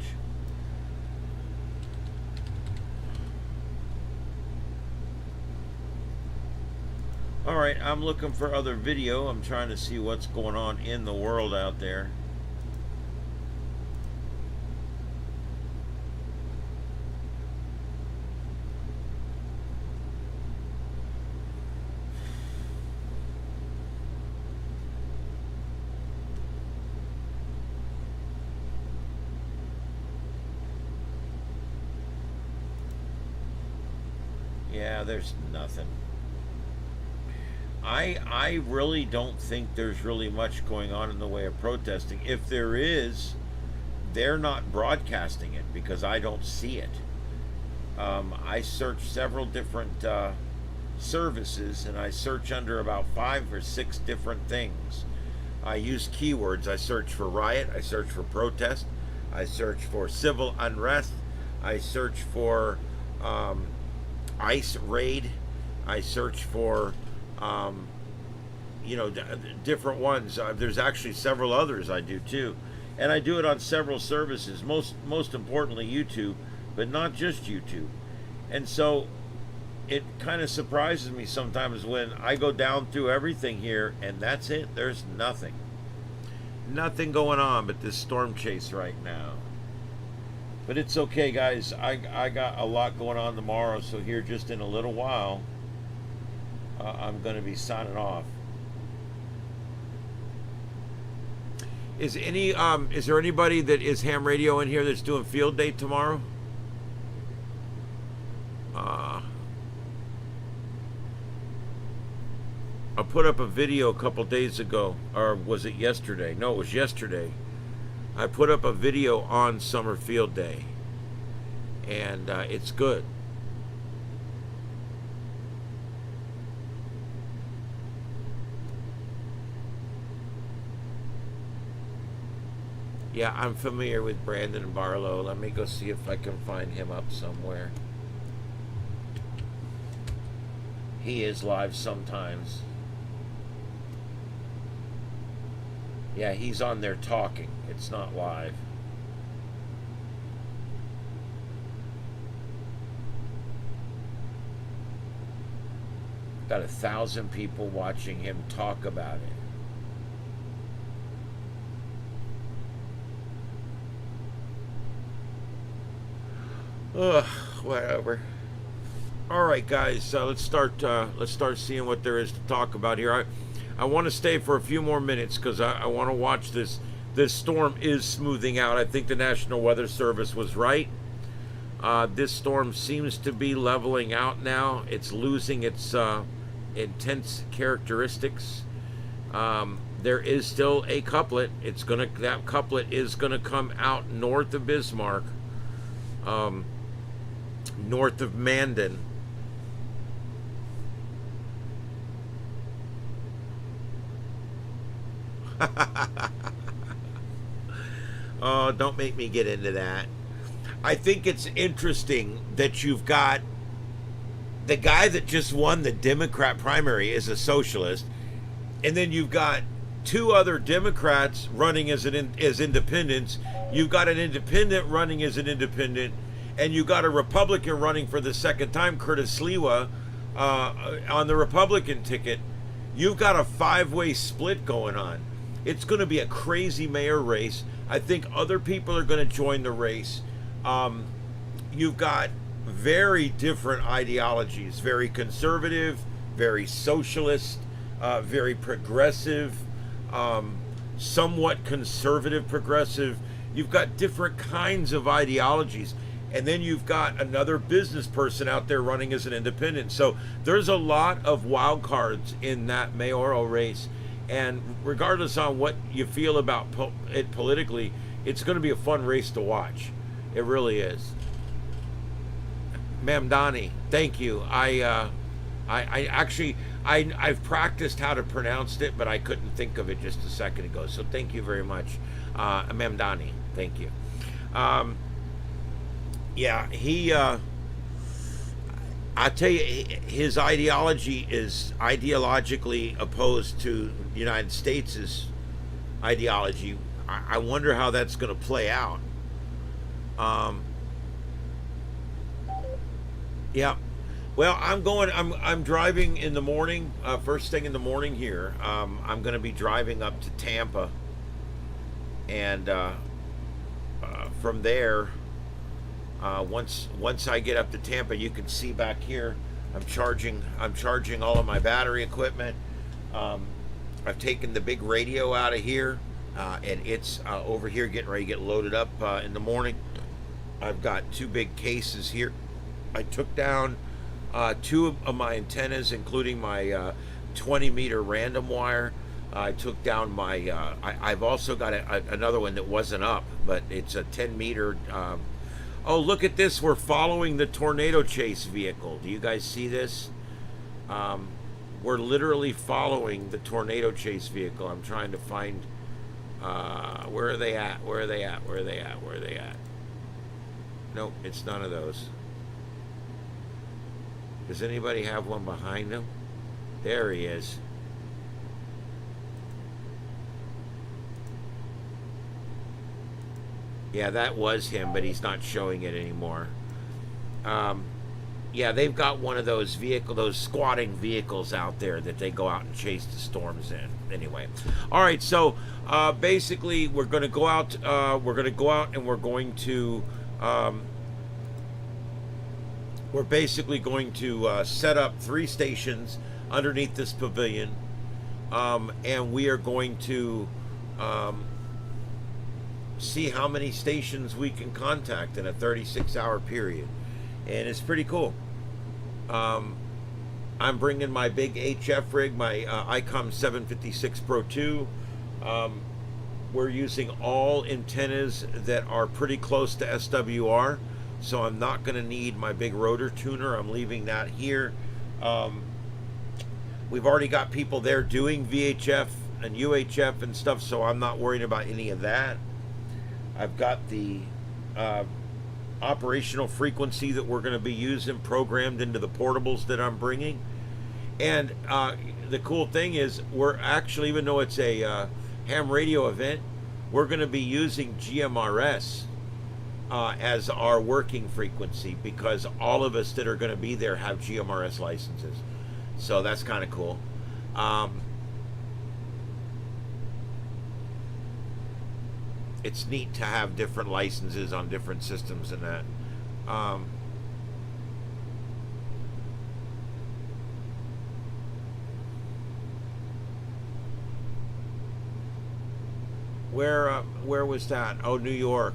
All right, I'm looking for other video. I'm trying to see what's going on in the world out there. Yeah, there's nothing. I really don't think there's really much going on in the way of protesting. If there is, they're not broadcasting it because I don't see it. I searched several different services and I search under about 5 or 6 different things. I use keywords. I search for riot, I search for protest, I search for civil unrest, I search for ICE raid, I search for you know, different ones. There's actually several others I do too, and I do it on several services, most importantly YouTube, but not just YouTube. And so it kind of surprises me sometimes when I go down through everything here and that's it. There's nothing going on but this storm chase right now. But it's okay, guys. I got a lot going on tomorrow, so here just in a little while I'm going to be signing off. Is there anybody that is ham radio in here that's doing field day tomorrow? I put up a video a couple days ago, or was it yesterday? No, it was yesterday. I put up a video on summer field day, and it's good. Yeah, I'm familiar with Brandon Barlow. Let me go see if I can find him up somewhere. He is live sometimes. Yeah, he's on there talking. It's not live. Got 1,000 people watching him talk about it. Ugh, whatever. All right, guys, let's start seeing what there is to talk about here. I want to stay for a few more minutes because I want to watch this. This storm is smoothing out. I think the National Weather Service was right. This storm seems to be leveling out now. It's losing its intense characteristics. There is still a couplet. That couplet is gonna come out north of Bismarck, north of Mandan. Oh, don't make me get into that. I think it's interesting that you've got the guy that just won the Democrat primary is a socialist, and then you've got two other Democrats running as independents. You've got an independent running as an independent, and you got a Republican running for the second time, Curtis Sliwa, on the Republican ticket. You've got a five-way split going on. It's going to be a crazy mayor race. I think other people are going to join the race. You've got very different ideologies, very conservative, very socialist, very progressive, somewhat conservative progressive. You've got different kinds of ideologies. And then you've got another business person out there running as an independent. So there's a lot of wild cards in that mayoral race. And regardless on what you feel about it politically, it's going to be a fun race to watch. It really is. Mamdani, thank you. I've practiced how to pronounce it, but I couldn't think of it just a second ago. So thank you very much, Mamdani. Thank you. Yeah, he. I tell you, his ideology is ideologically opposed to the United States' ideology. I wonder how that's going to play out. Yeah. Well, I'm driving in the morning, first thing in the morning here. I'm going to be driving up to Tampa, and from there, once I get up to Tampa, you can see back here, I'm charging all of my battery equipment. I've taken the big radio out of here, and it's over here getting ready to get loaded up in the morning. I've got two big cases here. I took down two of my antennas, including my 20-meter random wire. I took down my, I've also got another one that wasn't up, but it's a 10-meter. Oh, look at this. We're following the tornado chase vehicle. Do you guys see this? We're literally following the tornado chase vehicle. I'm trying to find, where are they at? Where are they at? Where are they at? Where are they at? Nope, it's none of those. Does anybody have one behind them? There he is. Yeah, that was him, but he's not showing it anymore. Yeah, they've got one of those those squatting vehicles out there that they go out and chase the storms in. Anyway, all right. So basically, we're going to go out. And we're going to. We're basically going to set up 3 stations underneath this pavilion, and we are going to. See how many stations we can contact in a 36-hour period, and it's pretty cool. I'm bringing my big HF rig, my ICOM 756 Pro 2. We're using all antennas that are pretty close to SWR, so I'm not going to need my big rotor tuner. I'm leaving that here. We've already got people there doing VHF and UHF and stuff, so I'm not worried about any of that. I've got the operational frequency that we're going to be using programmed into the portables that I'm bringing. And the cool thing is, we're actually, even though it's a ham radio event, we're going to be using GMRS as our working frequency, because all of us that are going to be there have GMRS licenses. So that's kind of cool. It's neat to have different licenses on different systems and that. Where was that? Oh, New York.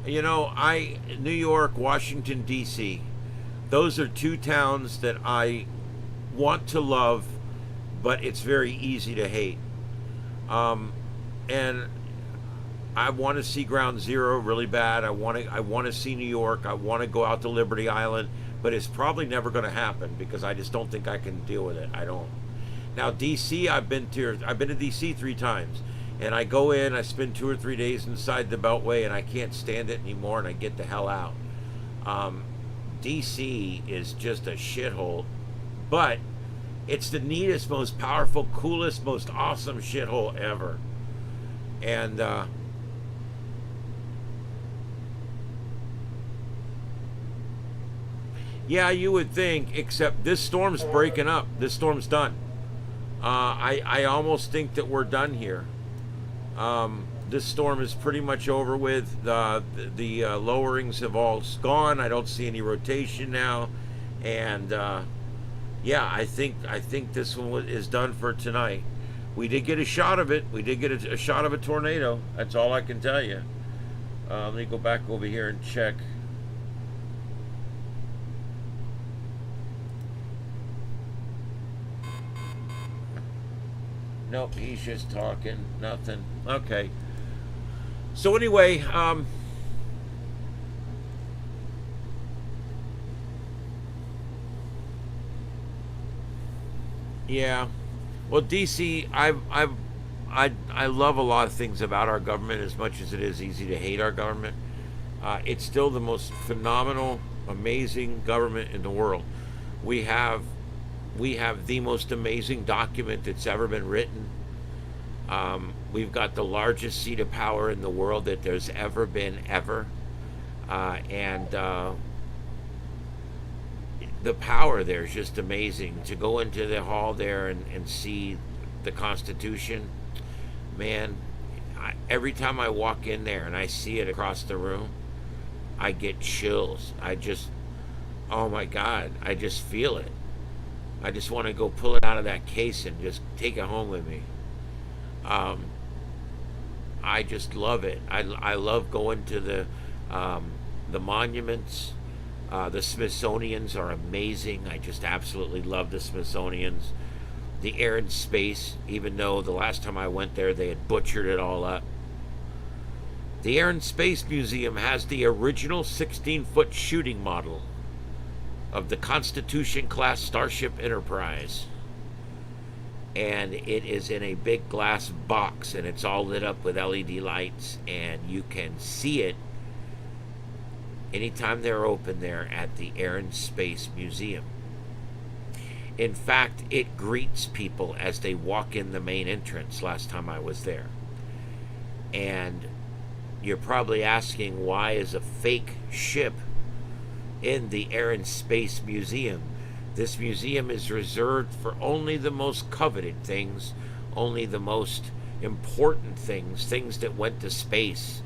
You know, New York, Washington, D.C. Those are two towns that I want to love, but it's very easy to hate. And I want to see Ground Zero really bad. I want to see New York. I want to go out to Liberty Island, but it's probably never going to happen because I just don't think I can deal with it. I don't. Now DC, I've been to DC 3 times, and I go in, I spend 2 or 3 days inside the Beltway, and I can't stand it anymore, and I get the hell out. DC is just a shithole, but it's the neatest, most powerful, coolest, most awesome shithole ever. And yeah, you would think, except this storm's breaking up. This storm's done. I almost think that we're done here. This storm is pretty much over with. The lowerings have all gone. I don't see any rotation now, and yeah, I think this one is done for tonight. We did get a shot of it. We did get a shot of a tornado. That's all I can tell you. Let me go back over here and check. Nope, he's just talking. Nothing. Okay. So anyway, yeah. Well, DC, I love a lot of things about our government as much as it is easy to hate our government. It's still the most phenomenal, amazing government in the world. We have the most amazing document that's ever been written. We've got the largest seat of power in the world that there's ever been, ever. And the power there is just amazing. To go into the hall there and see the Constitution, man, every time I walk in there and I see it across the room, I get chills. Oh my God, I just feel it. I just want to go pull it out of that case and just take it home with me. I just love it. I love going to the monuments. The Smithsonians are amazing. I just absolutely love the Smithsonians. The Air and Space, even though the last time I went there they had butchered it all up. The Air and Space Museum has the original 16-foot shooting model of the Constitution-class Starship Enterprise. And it is in a big glass box, and it's all lit up with LED lights, and you can see it anytime they're open there at the Air and Space Museum. In fact, it greets people as they walk in the main entrance last time I was there. And you're probably asking, why is a fake ship in the Air and Space Museum? This museum is reserved for only the most coveted things, only the most important things, things that went to space,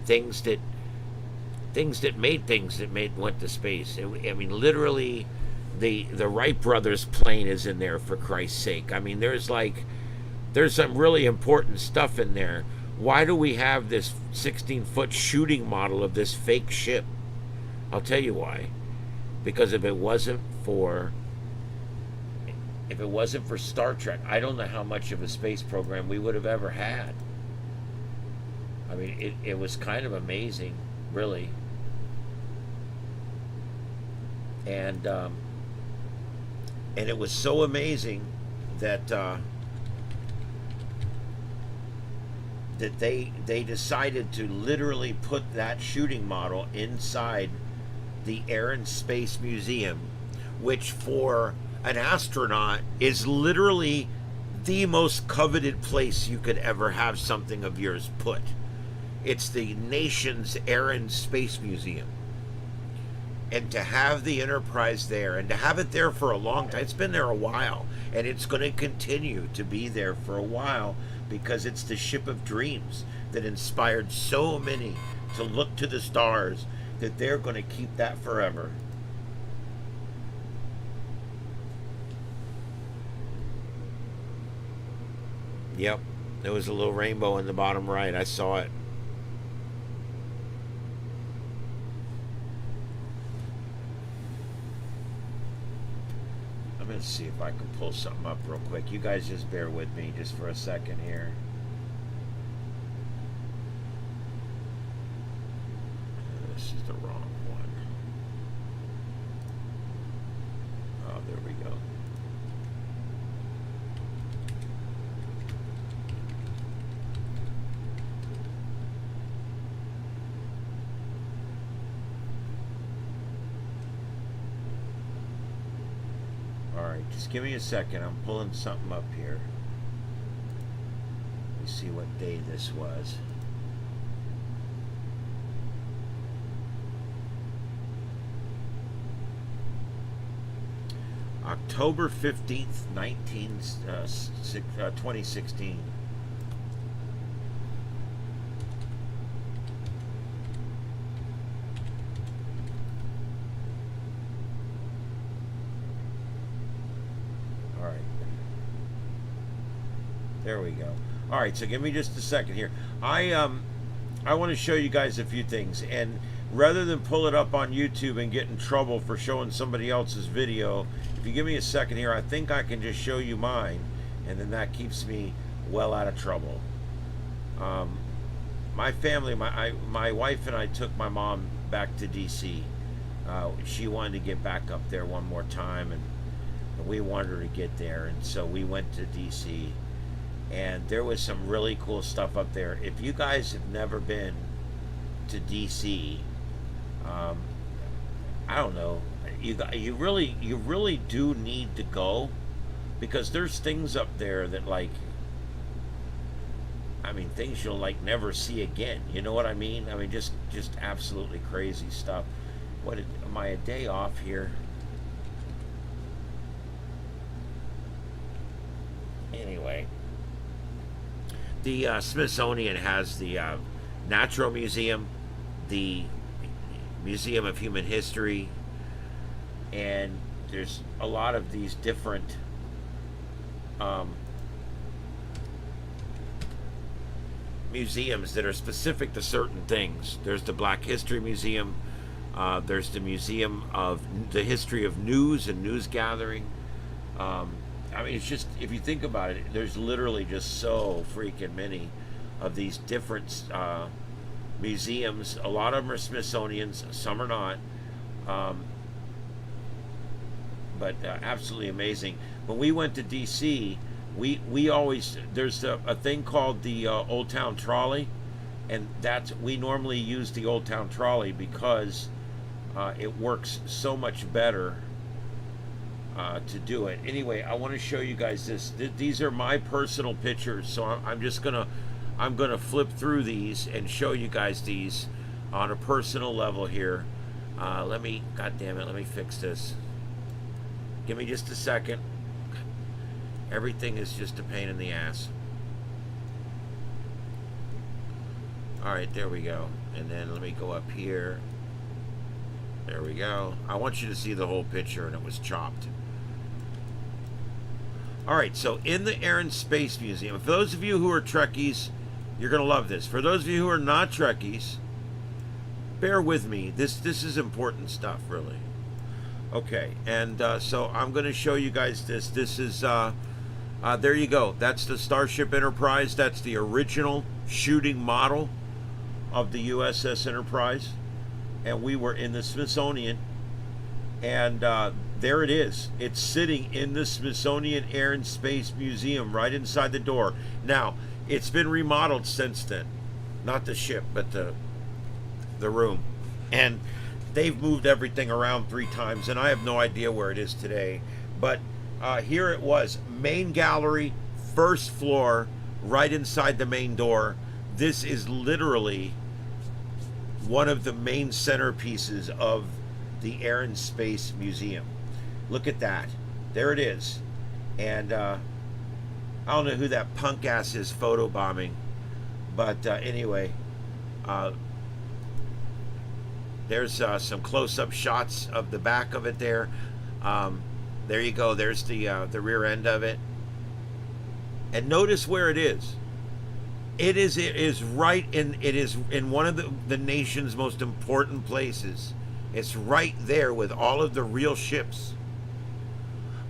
things that went to space. I mean, literally, the Wright brothers plane is in there, for Christ's sake. I mean, there's some really important stuff in there. Why do we have this 16-foot shooting model of this fake ship? I'll tell you why. Because if it wasn't for Star Trek, I don't know how much of a space program we would have ever had. I mean, it was kind of amazing, really. And it was so amazing that that they decided to literally put that shooting model inside the Air and Space Museum, which for an astronaut is literally the most coveted place you could ever have something of yours put. It's the nation's Air and Space Museum. And to have the Enterprise there, and to have it there for a long time, it's been there a while, and it's going to continue to be there for a while, because it's the ship of dreams that inspired so many to look to the stars, that they're going to keep that forever. Yep, there was a little rainbow in the bottom right. I saw it. I'm going to see if I can pull something up real quick. You guys just bear with me just for a second here. This is the wrong one. Oh, there we go. Alright, just give me a second. I'm pulling something up here. Let me see what day this was. October 15th, 2016. There we go. All right, so give me just a second here. I want to show you guys a few things, and rather than pull it up on YouTube and get in trouble for showing somebody else's video, if you give me a second here, I think I can just show you mine, and then that keeps me well out of trouble. My family, my wife and I took my mom back to DC. She wanted to get back up there one more time, and we wanted her to get there, and so we went to DC. And there was some really cool stuff up there. If you guys have never been to DC, I don't know, you really do need to go, because there's things up there that, like, I mean, things you'll like never see again. You know what I mean? I mean, just absolutely crazy stuff. Am I a day off here? Anyway. The Smithsonian has the Natural Museum, the Museum of Human History, and there's a lot of these different museums that are specific to certain things. There's the Black History Museum, there's the Museum of the History of News and News Gathering. I mean, it's just, if you think about it, there's literally just so freaking many of these different museums. A lot of them are Smithsonian's, some are not. But absolutely amazing. When we went to DC, we always, there's a thing called the Old Town Trolley, and we normally use the Old Town Trolley because it works so much better to do it. Anyway, I want to show you guys this. These are my personal pictures, so I'm gonna flip through these and show you guys these on a personal level here. God damn it, let me fix this. Give me just a second. Everything is just a pain in the ass. All right, there we go. And then let me go up here. There we go. I want you to see the whole picture, and it was chopped. All right, so in the Air and Space Museum, for those of you who are Trekkies, you're going to love this. For those of you who are not Trekkies, bear with me. This is important stuff, really. Okay, and so I'm going to show you guys this. This is, there you go. That's the Starship Enterprise. That's the original shooting model of the USS Enterprise. And we were in the Smithsonian, and there it is. It's sitting in the Smithsonian Air and Space Museum right inside the door. Now, it's been remodeled since then. Not the ship, but the room. And they've moved everything around 3 times, and I have no idea where it is today. But here it was. Main gallery, first floor, right inside the main door. This is literally one of the main centerpieces of the Air and Space Museum. Look at that. There it is. And I don't know who that punk ass is photobombing, but anyway, there's some close-up shots of the back of it there. There you go. There's the rear end of it. And notice where it is. It is right in. It is in one of the nation's most important places. It's right there with all of the real ships.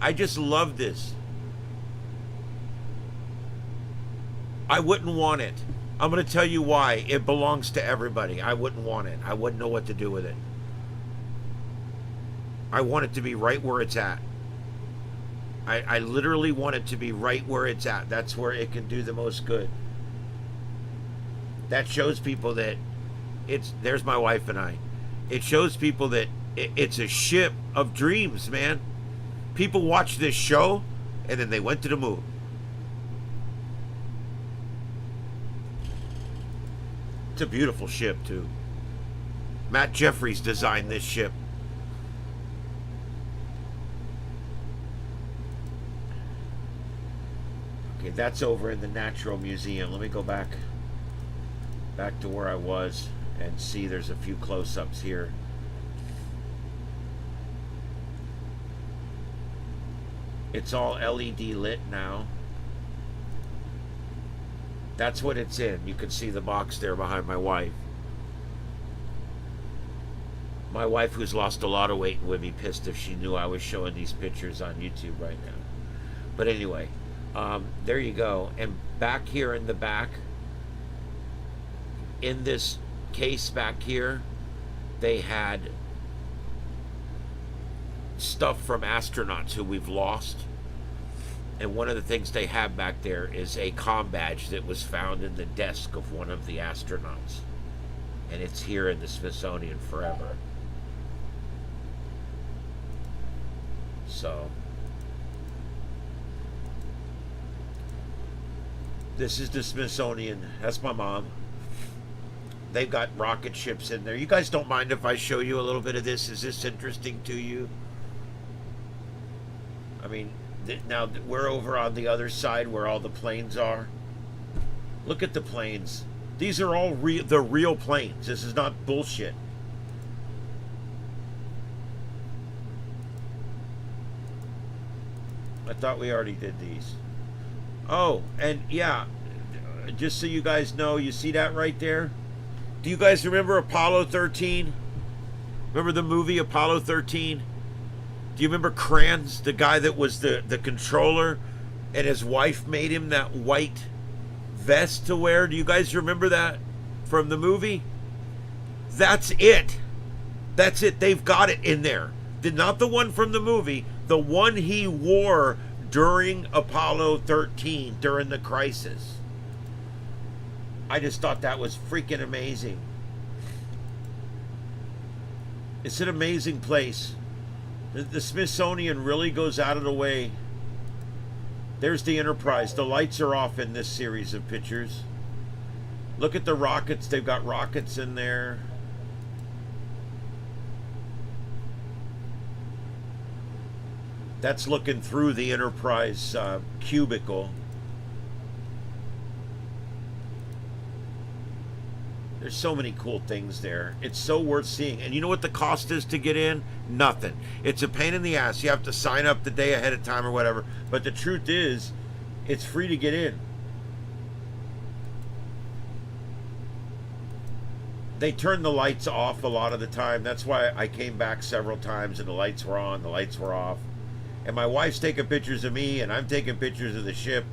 I just love this. I wouldn't want it. I'm going to tell you why. It belongs to everybody. I wouldn't want it. I wouldn't know what to do with it. I want it to be right where it's at. I literally want it to be right where it's at. That's where it can do the most good. That shows people that there's my wife and I. It shows people that it's a ship of dreams, man. People watch this show and then they went to the moon. It's a beautiful ship too. Matt Jeffries designed this ship. Okay, that's over in the Natural Museum. Let me go back to where I was and see. There's a few close-ups here. It's all LED lit now. That's what it's in. You can see the box there behind my wife. My wife, who's lost a lot of weight, would be pissed if she knew I was showing these pictures on YouTube right now. But anyway, there you go. And back here in the back, in this case back here, they had stuff from astronauts who we've lost. And one of the things they have back there is a comm badge that was found in the desk of one of the astronauts. And it's here in the Smithsonian forever. So this is the Smithsonian. That's my mom. They've got rocket ships in there. You guys don't mind if I show you a little bit of this? Is this interesting to you? I mean, now we're over on the other side where all the planes are. Look at the planes. These are all the real planes. This is not bullshit. I thought we already did these. Oh, and yeah, just so you guys know, you see that right there? Do you guys remember Apollo 13? Remember the movie Apollo 13? Do you remember Kranz, the guy that was the controller, and his wife made him that white vest to wear? Do you guys remember that from the movie? That's it. That's it. They've got it in there. Not the one from the movie, the one he wore during Apollo 13, during the crisis. I just thought that was freaking amazing. It's an amazing place. The Smithsonian really goes out of the way. There's the Enterprise. The lights are off in this series of pictures. Look at the rockets. They've got rockets in there. That's looking through the Enterprise cubicle. There's so many cool things there. It's so worth seeing. And you know what the cost is to get in? Nothing. It's a pain in the ass. You have to sign up the day ahead of time or whatever. But the truth is, it's free to get in. They turn the lights off a lot of the time. That's why I came back several times and the lights were on, the lights were off. And my wife's taking pictures of me and I'm taking pictures of the ship.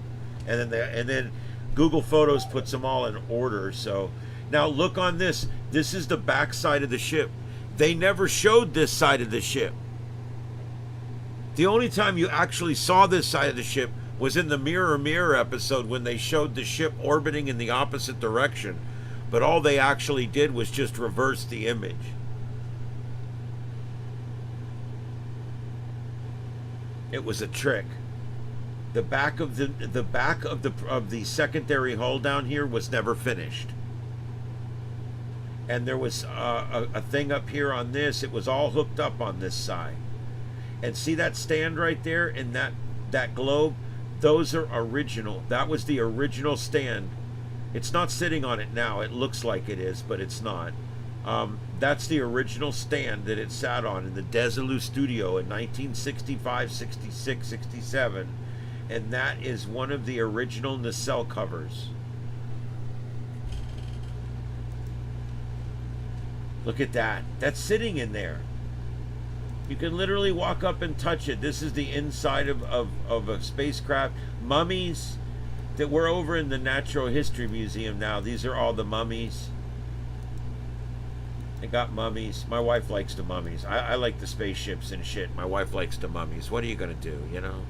And then Google Photos puts them all in order. So now look on this. This is the back side of the ship. They never showed this side of the ship. The only time you actually saw this side of the ship was in the Mirror Mirror episode when they showed the ship orbiting in the opposite direction. But all they actually did was just reverse the image. It was a trick. The back of the secondary hull down here was never finished. And there was a thing up here on this. It was all hooked up on this side. And see that stand right there and that globe? Those are original. That was the original stand. It's not sitting on it now. It looks like it is, but it's not. That's the original stand that it sat on in the Desilu studio in 1965, 66, 67. And that is one of the original nacelle covers. Look at that. That's sitting in there. You can literally walk up and touch it. This is the inside of a spacecraft. Mummies that we're over in the Natural History Museum now. These are all the mummies. They got mummies. My wife likes the mummies. I like the spaceships and shit. My wife likes the mummies. What are you going to do, you know?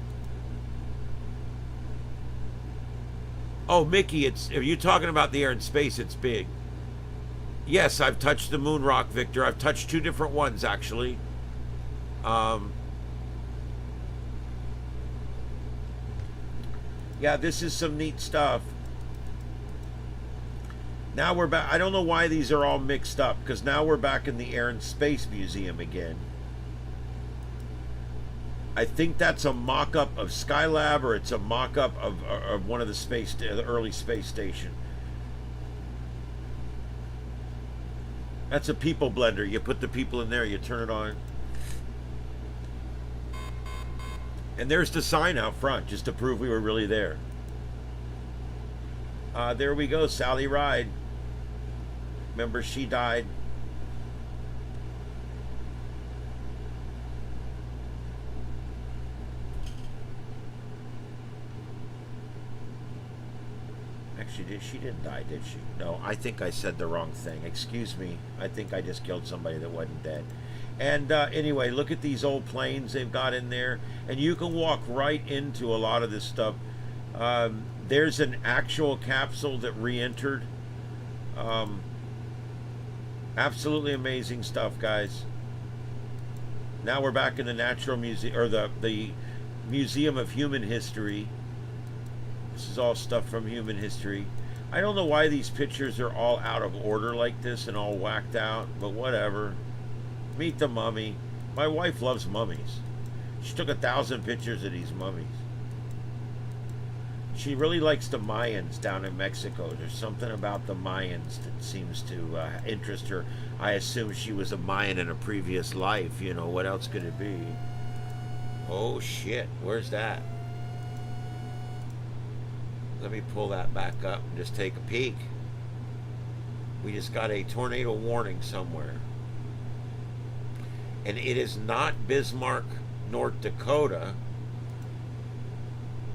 Oh, Mickey, if you're talking about the air and space, it's big. Yes, I've touched the moon rock, Victor. I've touched 2 different ones, actually. Yeah, this is some neat stuff. Now we're back. I don't know why these are all mixed up, because now we're back in the Air and Space Museum again. I think that's a mock-up of Skylab, or it's a mock-up of one of the early space station. That's a people blender. You put the people in there, you turn it on. And there's the sign out front, just to prove we were really there. There we go, Sally Ride. Remember, she died. Actually, she didn't die, did she? No, I think I said the wrong thing. Excuse me. I think I just killed somebody that wasn't dead. And anyway, look at these old planes they've got in there. And you can walk right into a lot of this stuff. There's an actual capsule that re-entered. Absolutely amazing stuff, guys. Now we're back in the Natural Museum, or the Museum of Human History. This is all stuff from human history. I don't know why these pictures are all out of order like this and all whacked out, but whatever. Meet the mummy. My wife loves mummies. She took 1,000 pictures of these mummies. She really likes the Mayans down in Mexico. There's something about the Mayans that seems to interest her. I assume she was a Mayan in a previous life. You know, what else could it be? Oh, shit. Where's that? Let me pull that back up and just take a peek. We just got a tornado warning somewhere. And it is not Bismarck, North Dakota.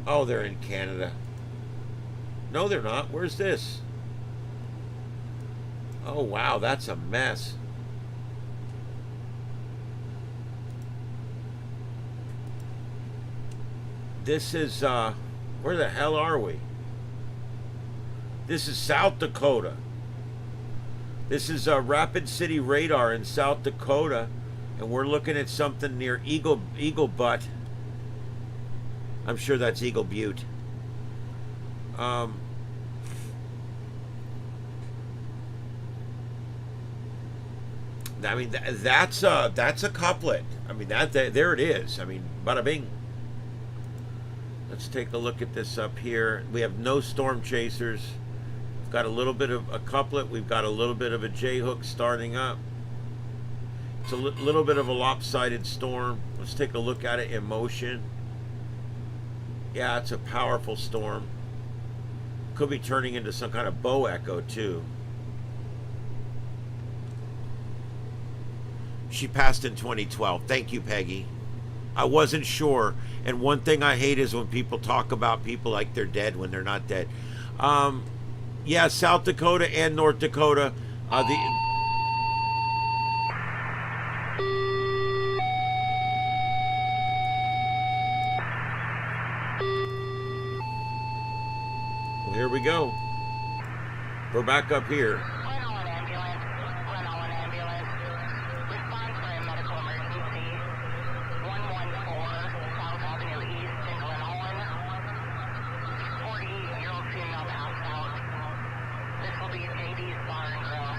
Oh, they're in Canada. No, they're not. Where's this? Oh, wow, that's a mess. This is, where the hell are we? This is South Dakota. This is Rapid City Radar in South Dakota. And we're looking at something near Eagle Butte. I'm sure that's Eagle Butte. I mean, that's a couplet. I mean, there it is. I mean, bada bing. Let's take a look at this up here. We have no storm chasers. We've got a little bit of a couplet. We've got a little bit of a J-hook starting up. It's a little bit of a lopsided storm. Let's take a look at it in motion. Yeah, it's a powerful storm. Could be turning into some kind of bow echo too. She passed in 2012. Thank you, Peggy. I wasn't sure. And one thing I hate is when people talk about people like they're dead when they're not dead. Yeah, South Dakota and North Dakota. Here we go. We're back up here. Run on ambulance. Run on ambulance. Response for a medical emergency. 114 South Avenue East, Glenholm. 48-year-old female passed out. This will be JD's Bar and Grill.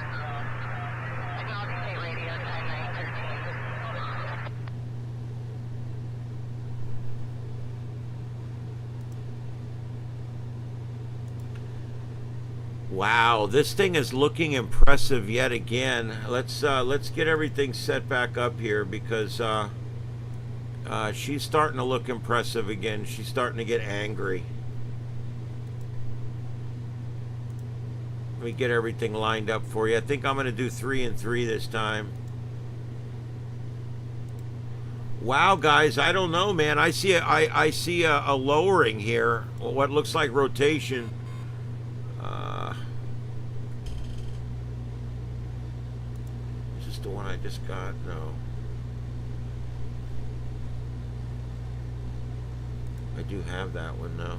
Wow, this thing is looking impressive yet again. Let's get everything set back up here because she's starting to look impressive again. She's starting to get angry. Let me get everything lined up for you. I think I'm going to do 3 and 3 this time. Wow, guys, I don't know, man. I see a lowering here. What looks like rotation. Is this the one I just got? No. I do have that one though.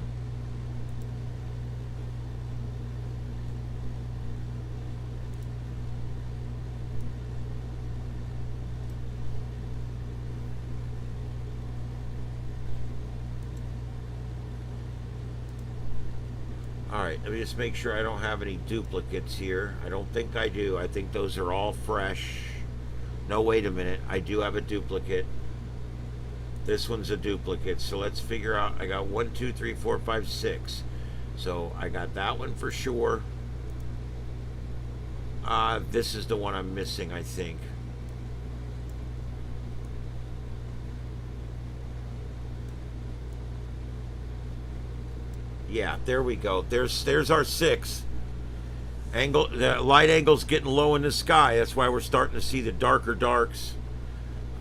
Alright, let me just make sure I don't have any duplicates here. I don't think I do. I think those are all fresh. No, wait a minute. I do have a duplicate. This one's a duplicate. So let's figure out. I got 1, 2, 3, 4, 5, 6. So I got that one for sure. This is the one I'm missing, I think. Yeah, there we go. There's our 6. Angle, the light angle's getting low in the sky. That's why we're starting to see the darker darks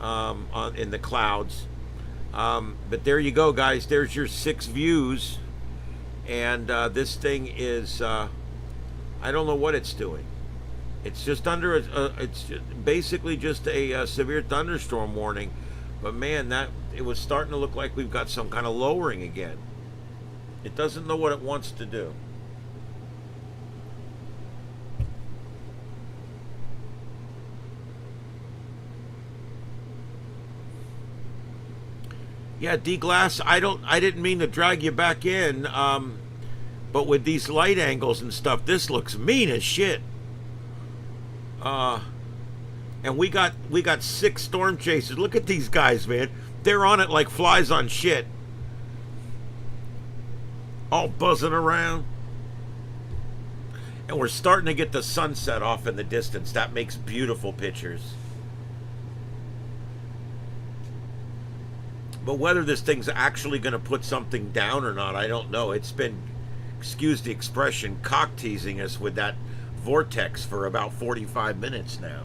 in the clouds. But there you go, guys. There's your 6 views. And this thing is, I don't know what it's doing. It's just under, it's basically just a severe thunderstorm warning. But man, it was starting to look like we've got some kind of lowering again. It doesn't know what it wants to do. Yeah, D-Glass, I didn't mean to drag you back in, but with these light angles and stuff, this looks mean as shit. And we got 6 storm chasers. Look at these guys, man. They're on it like flies on shit. All buzzing around. And we're starting to get the sunset off in the distance. That makes beautiful pictures. But whether this thing's actually going to put something down or not, I don't know. It's been, excuse the expression, cock teasing us with that vortex for about 45 minutes now.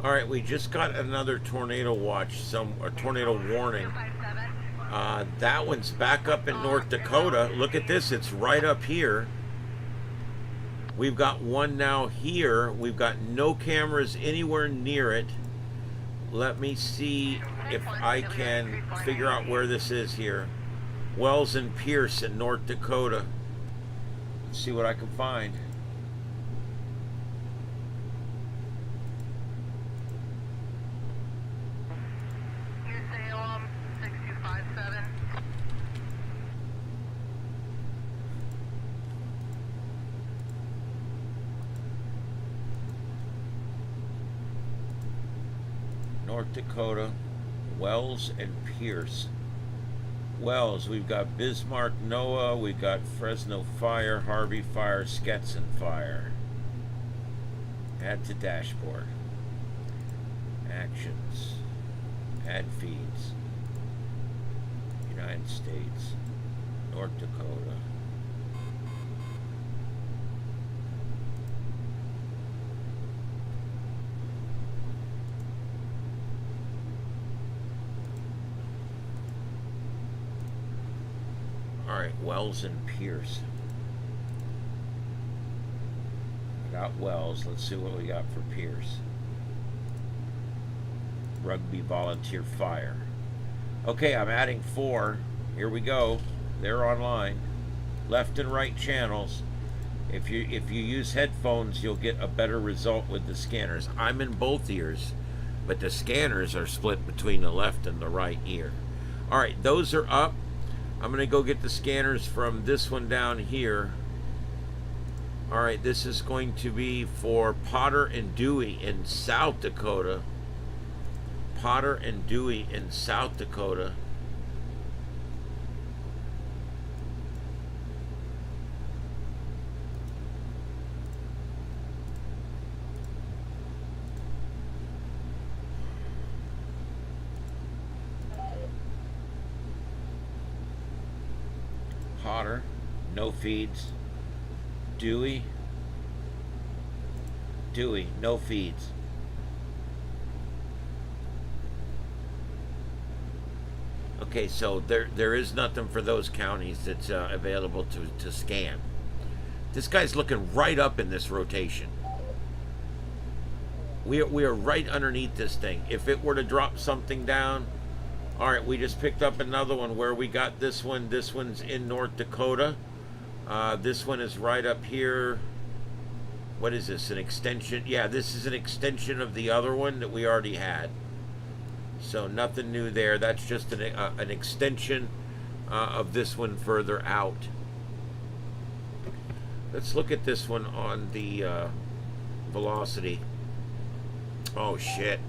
All right, we just got another tornado watch, a tornado warning. That one's back up in North Dakota. Look at this, it's right up here. We've got one now here. We've got no cameras anywhere near it. Let me see if I can figure out where this is here. Wells and Pierce in North Dakota. Let's see what I can find. North Dakota, Wells and Pierce. Wells, we've got Bismarck, Noah, we've got Fresno Fire, Harvey Fire, Stetson Fire. Add to dashboard. Actions. Add feeds. United States. North Dakota. All right, Wells and Pierce. I got Wells. Let's see what we got for Pierce. Rugby volunteer fire. Okay, I'm adding 4. Here we go. They're online. Left and right channels. If you use headphones, you'll get a better result with the scanners. I'm in both ears, but the scanners are split between the left and the right ear. All right, those are up. I'm going to go get the scanners from this one down here. All right, this is going to be for Potter and Dewey in South Dakota. Potter and Dewey in South Dakota. Potter, no feeds. Dewey, no feeds. Okay, so there is nothing for those counties that's available to scan. This guy's looking right up in this rotation. We are right underneath this thing. If it were to drop something down, all right, we just picked up another one where we got this one. This one's in North Dakota. This one is right up here. What is this, an extension? Yeah, this is an extension of the other one that we already had. So nothing new there. That's just an extension of this one further out. Let's look at this one on the velocity. Oh, shit.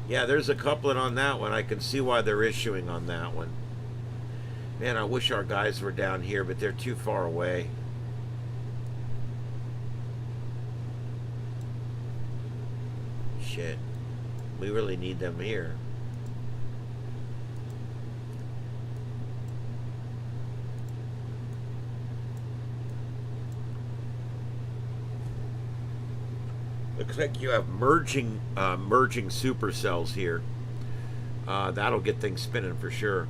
Yeah, there's a couplet on that one. I can see why they're issuing on that one. Man, I wish our guys were down here, but they're too far away. Shit. We really need them here. Looks like you have merging supercells here. That'll get things spinning for sure.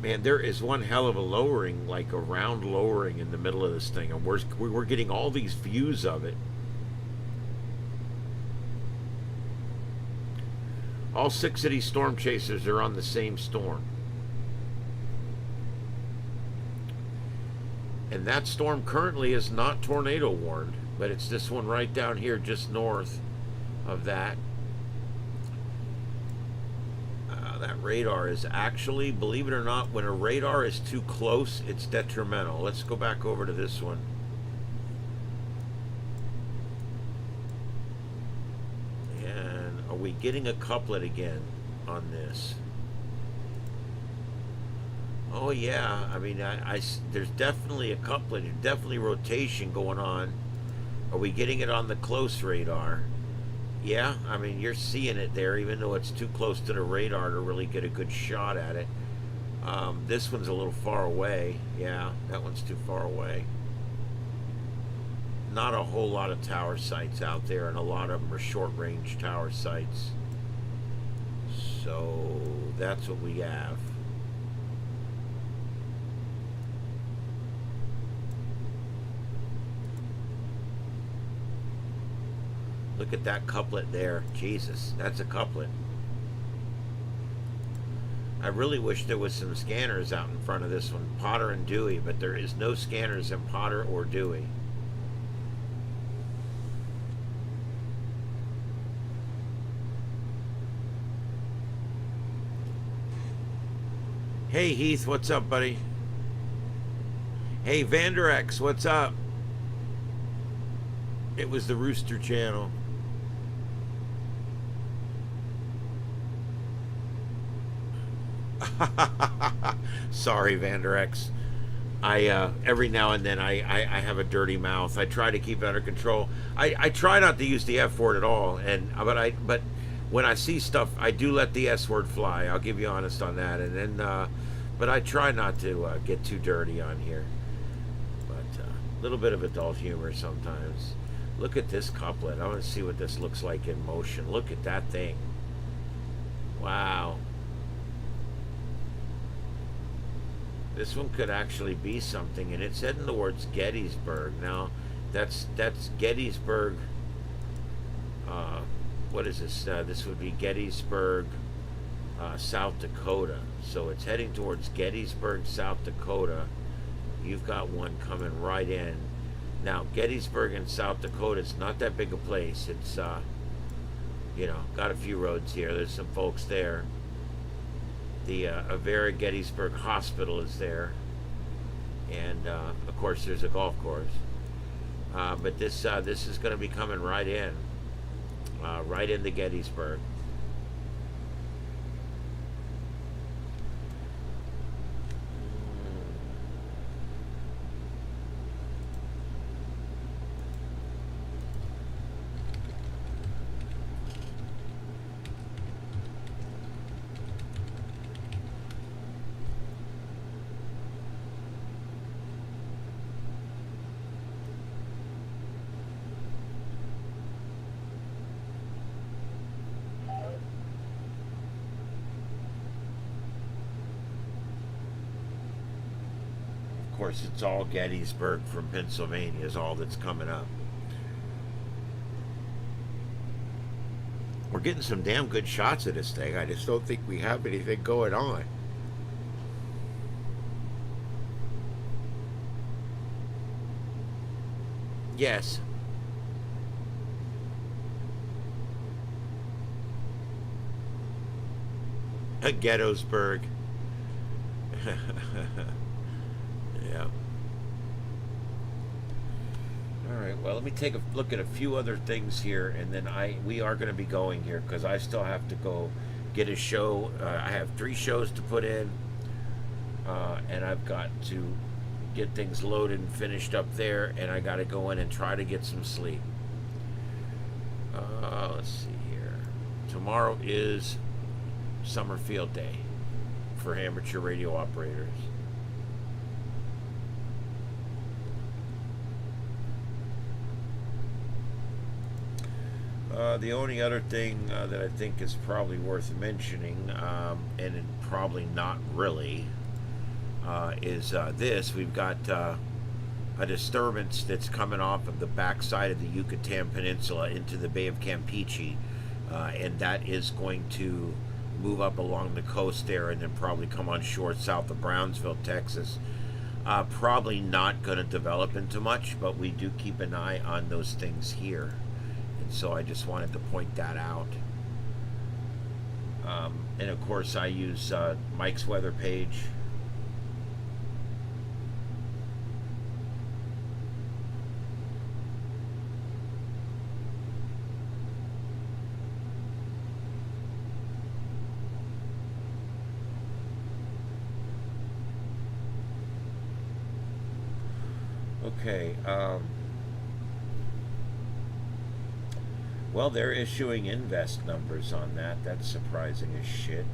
Man, there is one hell of a lowering, like a round lowering in the middle of this thing, and we're getting all these views of it. All 6 of these storm chasers are on the same storm. And that storm currently is not tornado warned, but it's this one right down here just north of that. That radar is actually, believe it or not, when a radar is too close, it's detrimental. Let's go back over to this one. And are we getting a couplet again on this? Oh yeah, I mean, there's definitely a couplet, there's definitely rotation going on. Are we getting it on the close radar? Yeah, I mean, you're seeing it there, even though it's too close to the radar to really get a good shot at it. This one's a little far away. Yeah, that one's too far away. Not a whole lot of tower sites out there, and a lot of them are short-range tower sites. So that's what we have. Look at that couplet there. Jesus, that's a couplet. I really wish there was some scanners out in front of this one, Potter and Dewey, but there is no scanners in Potter or Dewey. Hey Heath, what's up, buddy? Hey Vanderex, what's up? It was the Rooster Channel. Sorry, Vanderex. Every now and then I have a dirty mouth. I try to keep it under control. I try not to use the F word at all, but when I see stuff, I do let the S word fly. I'll give you honest on that, and then but I try not to get too dirty on here. But a little bit of adult humor sometimes. Look at this couplet. I want to see what this looks like in motion. Look at that thing. Wow. This one could actually be something, and it's heading towards Gettysburg. Now, that's Gettysburg. What is this? This would be Gettysburg, South Dakota. So it's heading towards Gettysburg, South Dakota. You've got one coming right in. Now, Gettysburg in South Dakota, it's not that big a place. It's, you know, got a few roads here. There's some folks there. The Avera Gettysburg Hospital is there. And, of course, there's a golf course. But this is going to be coming right in. Right into Gettysburg. Of course, it's all Gettysburg from Pennsylvania is all that's coming up. We're getting some damn good shots of this thing. I just don't think we have anything going on. Yes. Gettysburg. Yeah. All right. Well, let me take a look at a few other things here, and then we are going to be going here because I still have to go get a show. I have 3 shows to put in, and I've got to get things loaded and finished up there, and I got to go in and try to get some sleep. Let's see here. Tomorrow is summer field day for amateur radio operators. The only other thing that I think is probably worth mentioning, and it probably not really, is this. We've got a disturbance that's coming off of the backside of the Yucatan Peninsula into the Bay of Campeche, and that is going to move up along the coast there and then probably come on shore south of Brownsville, Texas. Probably not going to develop into much, but we do keep an eye on those things here. So I just wanted to point that out. And of course I use Mike's weather page. Okay. Well, they're issuing invest numbers on that. That's surprising as shit.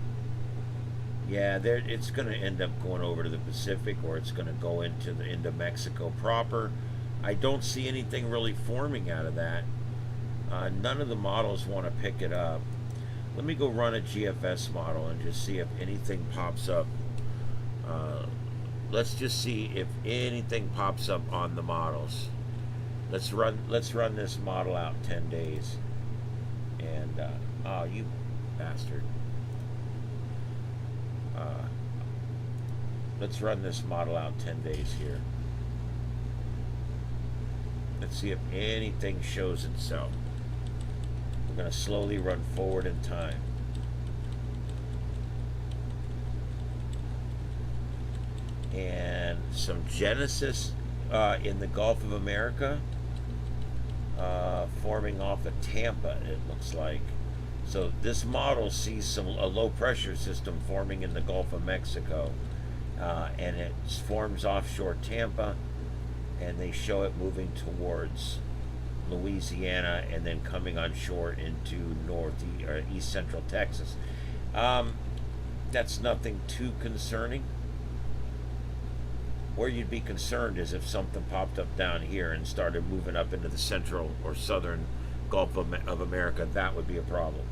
Yeah, it's going to end up going over to the Pacific, or it's going to go into Mexico proper. I don't see anything really forming out of that. None of the models want to pick it up. Let me go run a GFS model and just see if anything pops up. Let's just see if anything pops up on the models. Let's run this model out 10 days. And oh, you bastard. Let's run this model out 10 days here. Let's see if anything shows itself. We're going to slowly run forward in time. And some Genesis in the Gulf of America, forming off of Tampa, it looks like. So this model sees a low pressure system forming in the Gulf of Mexico, and it forms offshore Tampa, and they show it moving towards Louisiana and then coming on shore into east central Texas. That's nothing too concerning. Where you'd be concerned is if something popped up down here and started moving up into the central or southern Gulf of America. That would be a problem.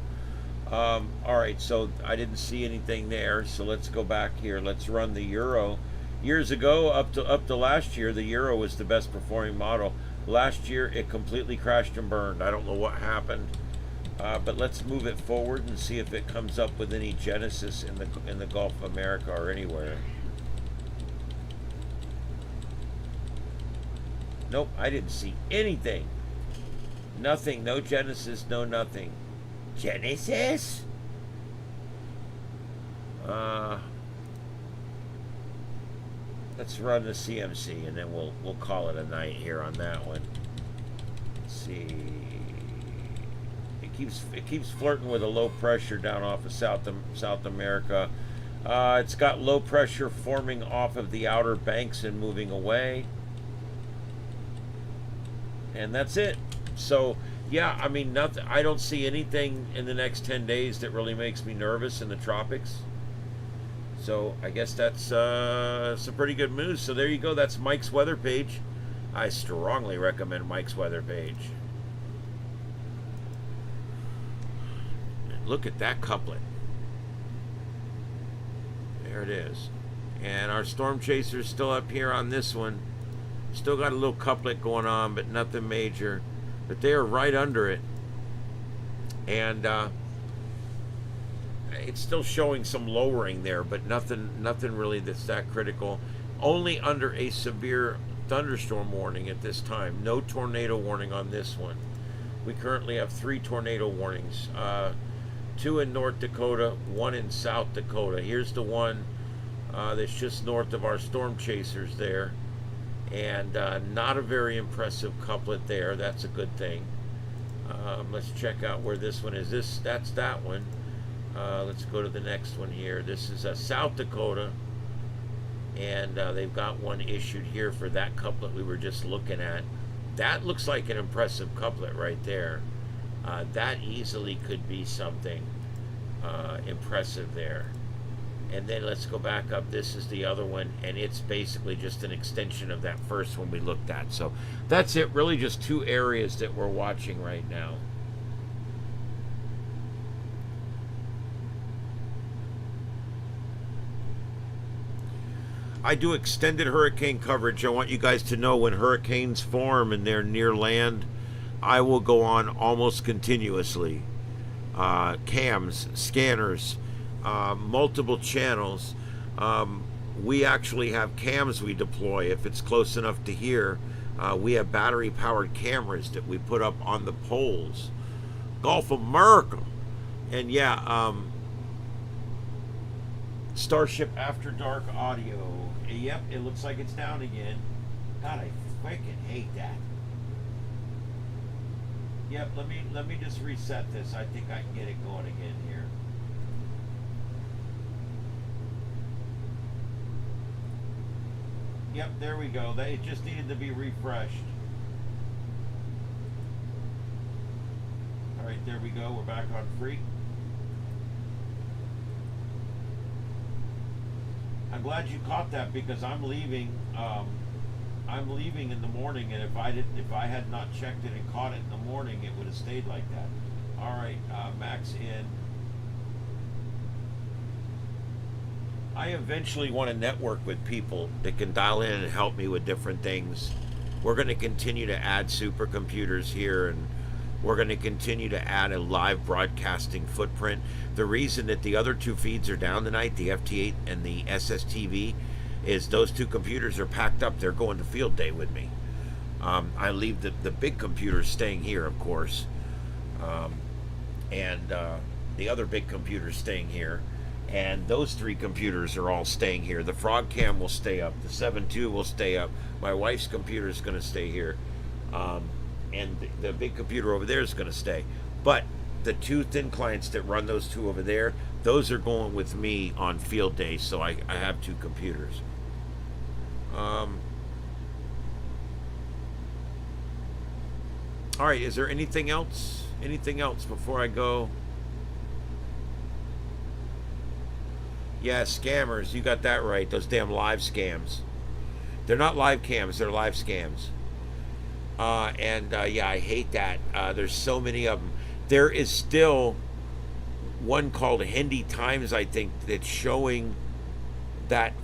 All right, so I didn't see anything there, so let's go back here. Let's run the Euro Years ago, up to last year, the Euro was the best performing model. Last year, it completely crashed and burned. I don't know what happened, but let's move it forward and see if it comes up with any genesis in the Gulf of America or anywhere. Nope, I didn't see anything. Nothing. No genesis. No nothing. Genesis. Let's run the CMC and then we'll call it a night here on that one. Let's see. It keeps flirting with a low pressure down off of South America. It's got low pressure forming off of the outer banks and moving away. And that's it. So yeah, I mean, nothing. I don't see anything in the next 10 days that really makes me nervous in the tropics. So I guess that's some pretty good news. So there you go. That's Mike's weather page. I strongly recommend Mike's weather page. Look at that couplet. There it is. And our storm chaser's still up here on this one. Still got a little couplet going on, but nothing major. But they are right under it. And it's still showing some lowering there, but nothing really that's that critical. Only under a severe thunderstorm warning at this time. No tornado warning on this one. We currently have 3 tornado warnings. 2 in North Dakota, 1 in South Dakota. Here's the one that's just north of our storm chasers there. And not a very impressive couplet there. That's a good thing. Let's check out where this one is. That's that one. Let's go to the next one here. This is South Dakota, and they've got one issued here for that couplet we were just looking at. That looks like an impressive couplet right there. That easily could be something impressive there. And then let's go back up. This is the other one, and it's basically just an extension of that first one we looked at. So that's it. Really just 2 areas that we're watching right now. I do extended hurricane coverage. I want you guys to know when hurricanes form and they're near land, I will go on almost continuously. Cams, scanners, multiple channels. We actually have cams we deploy if it's close enough to here. We have battery powered cameras that we put up on the poles. Gulf of America. And yeah, Starship After Dark audio. Yep, it looks like it's down again. God, I freaking hate that. Yep, let me just reset this. I think I can get it going again here. Yep, there we go. It just needed to be refreshed. All right, there we go. We're back on free. I'm glad you caught that because I'm leaving. I'm leaving in the morning, and if I had not checked it and caught it in the morning, it would have stayed like that. All right, Max in. I eventually want to network with people that can dial in and help me with different things. We're going to continue to add supercomputers here, and we're going to continue to add a live broadcasting footprint. The reason that the other 2 feeds are down tonight, the FT8 and the SSTV, is those 2 computers are packed up. They're going to field day with me. I leave the big computers staying here, of course, and the other big computers staying here. And those 3 computers are all staying here. The Frog Cam will stay up. The 7.2 will stay up. My wife's computer is going to stay here. And the big computer over there is going to stay. But the 2 thin clients that run those 2 over there, those are going with me on field day. So I have 2 computers. All right, is there anything else? Anything else before I go? Yeah, scammers. You got that right. Those damn live scams. They're not live cams. They're live scams. Yeah, I hate that. There's so many of them. There is still one called Hindi Times, I think, that's showing that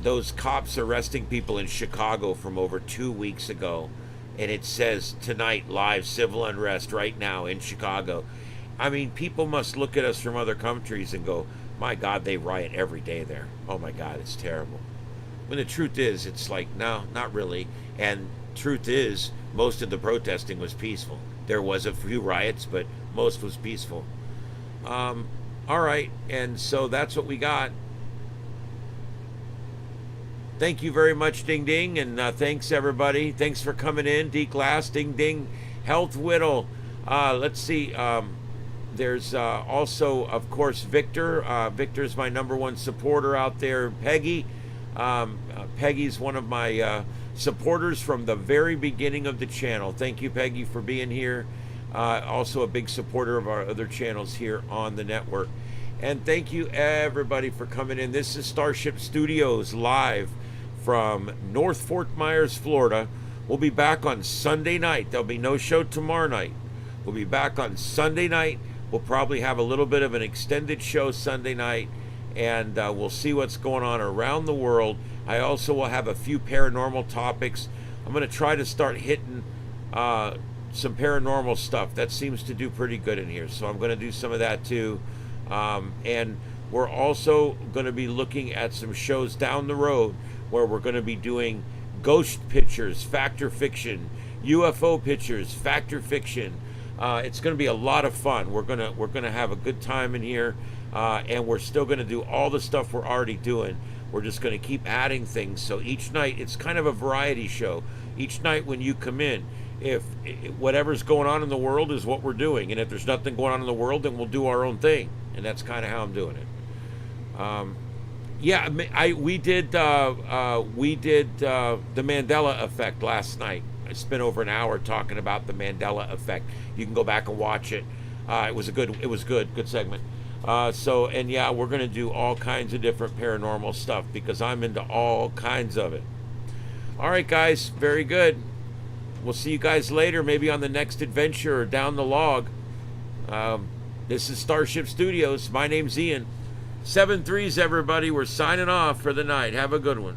those cops arresting people in Chicago from over 2 weeks ago, and it says tonight live civil unrest right now in Chicago. I mean, people must look at us from other countries and go, my God, they riot every day there. Oh my God, it's terrible. When the truth is, it's like, no, not really. And truth is, most of the protesting was peaceful. There was a few riots, but most was peaceful. All right, and so that's what we got. Thank you very much, Ding Ding, and thanks everybody. Thanks for coming in. D-Class, Ding Ding, Health Whittle. Let's see. There's also, of course, Victor. Victor's my #1 supporter out there. Peggy. Peggy's one of my supporters from the very beginning of the channel. Thank you, Peggy, for being here. Also a big supporter of our other channels here on the network. And thank you, everybody, for coming in. This is Starship Studios live from North Fort Myers, Florida. We'll be back on Sunday night. There'll be no show tomorrow night. We'll be back on Sunday night. We'll probably have a little bit of an extended show Sunday night, and we'll see what's going on around the world. I also will have a few paranormal topics. I'm going to try to start hitting some paranormal stuff. That seems to do pretty good in here, so I'm going to do some of that too. And we're also going to be looking at some shows down the road where we're going to be doing ghost pictures, fact or fiction, UFO pictures, fact or fiction. It's going to be a lot of fun. We're gonna have a good time in here, and we're still going to do all the stuff we're already doing. We're just going to keep adding things. So each night, it's kind of a variety show. Each night when you come in, if whatever's going on in the world is what we're doing, and if there's nothing going on in the world, then we'll do our own thing. And that's kind of how I'm doing it. Yeah, we did the Mandela effect last night. I spent over an hour talking about the Mandela effect. You can go back and watch it. It was good segment. And yeah, we're gonna do all kinds of different paranormal stuff because I'm into all kinds of it. All right, guys, very good. We'll see you guys later, maybe on the next adventure or down the log. This is Starship Studios. My name's Ian. 7-3s, everybody. We're signing off for the night. Have a good one.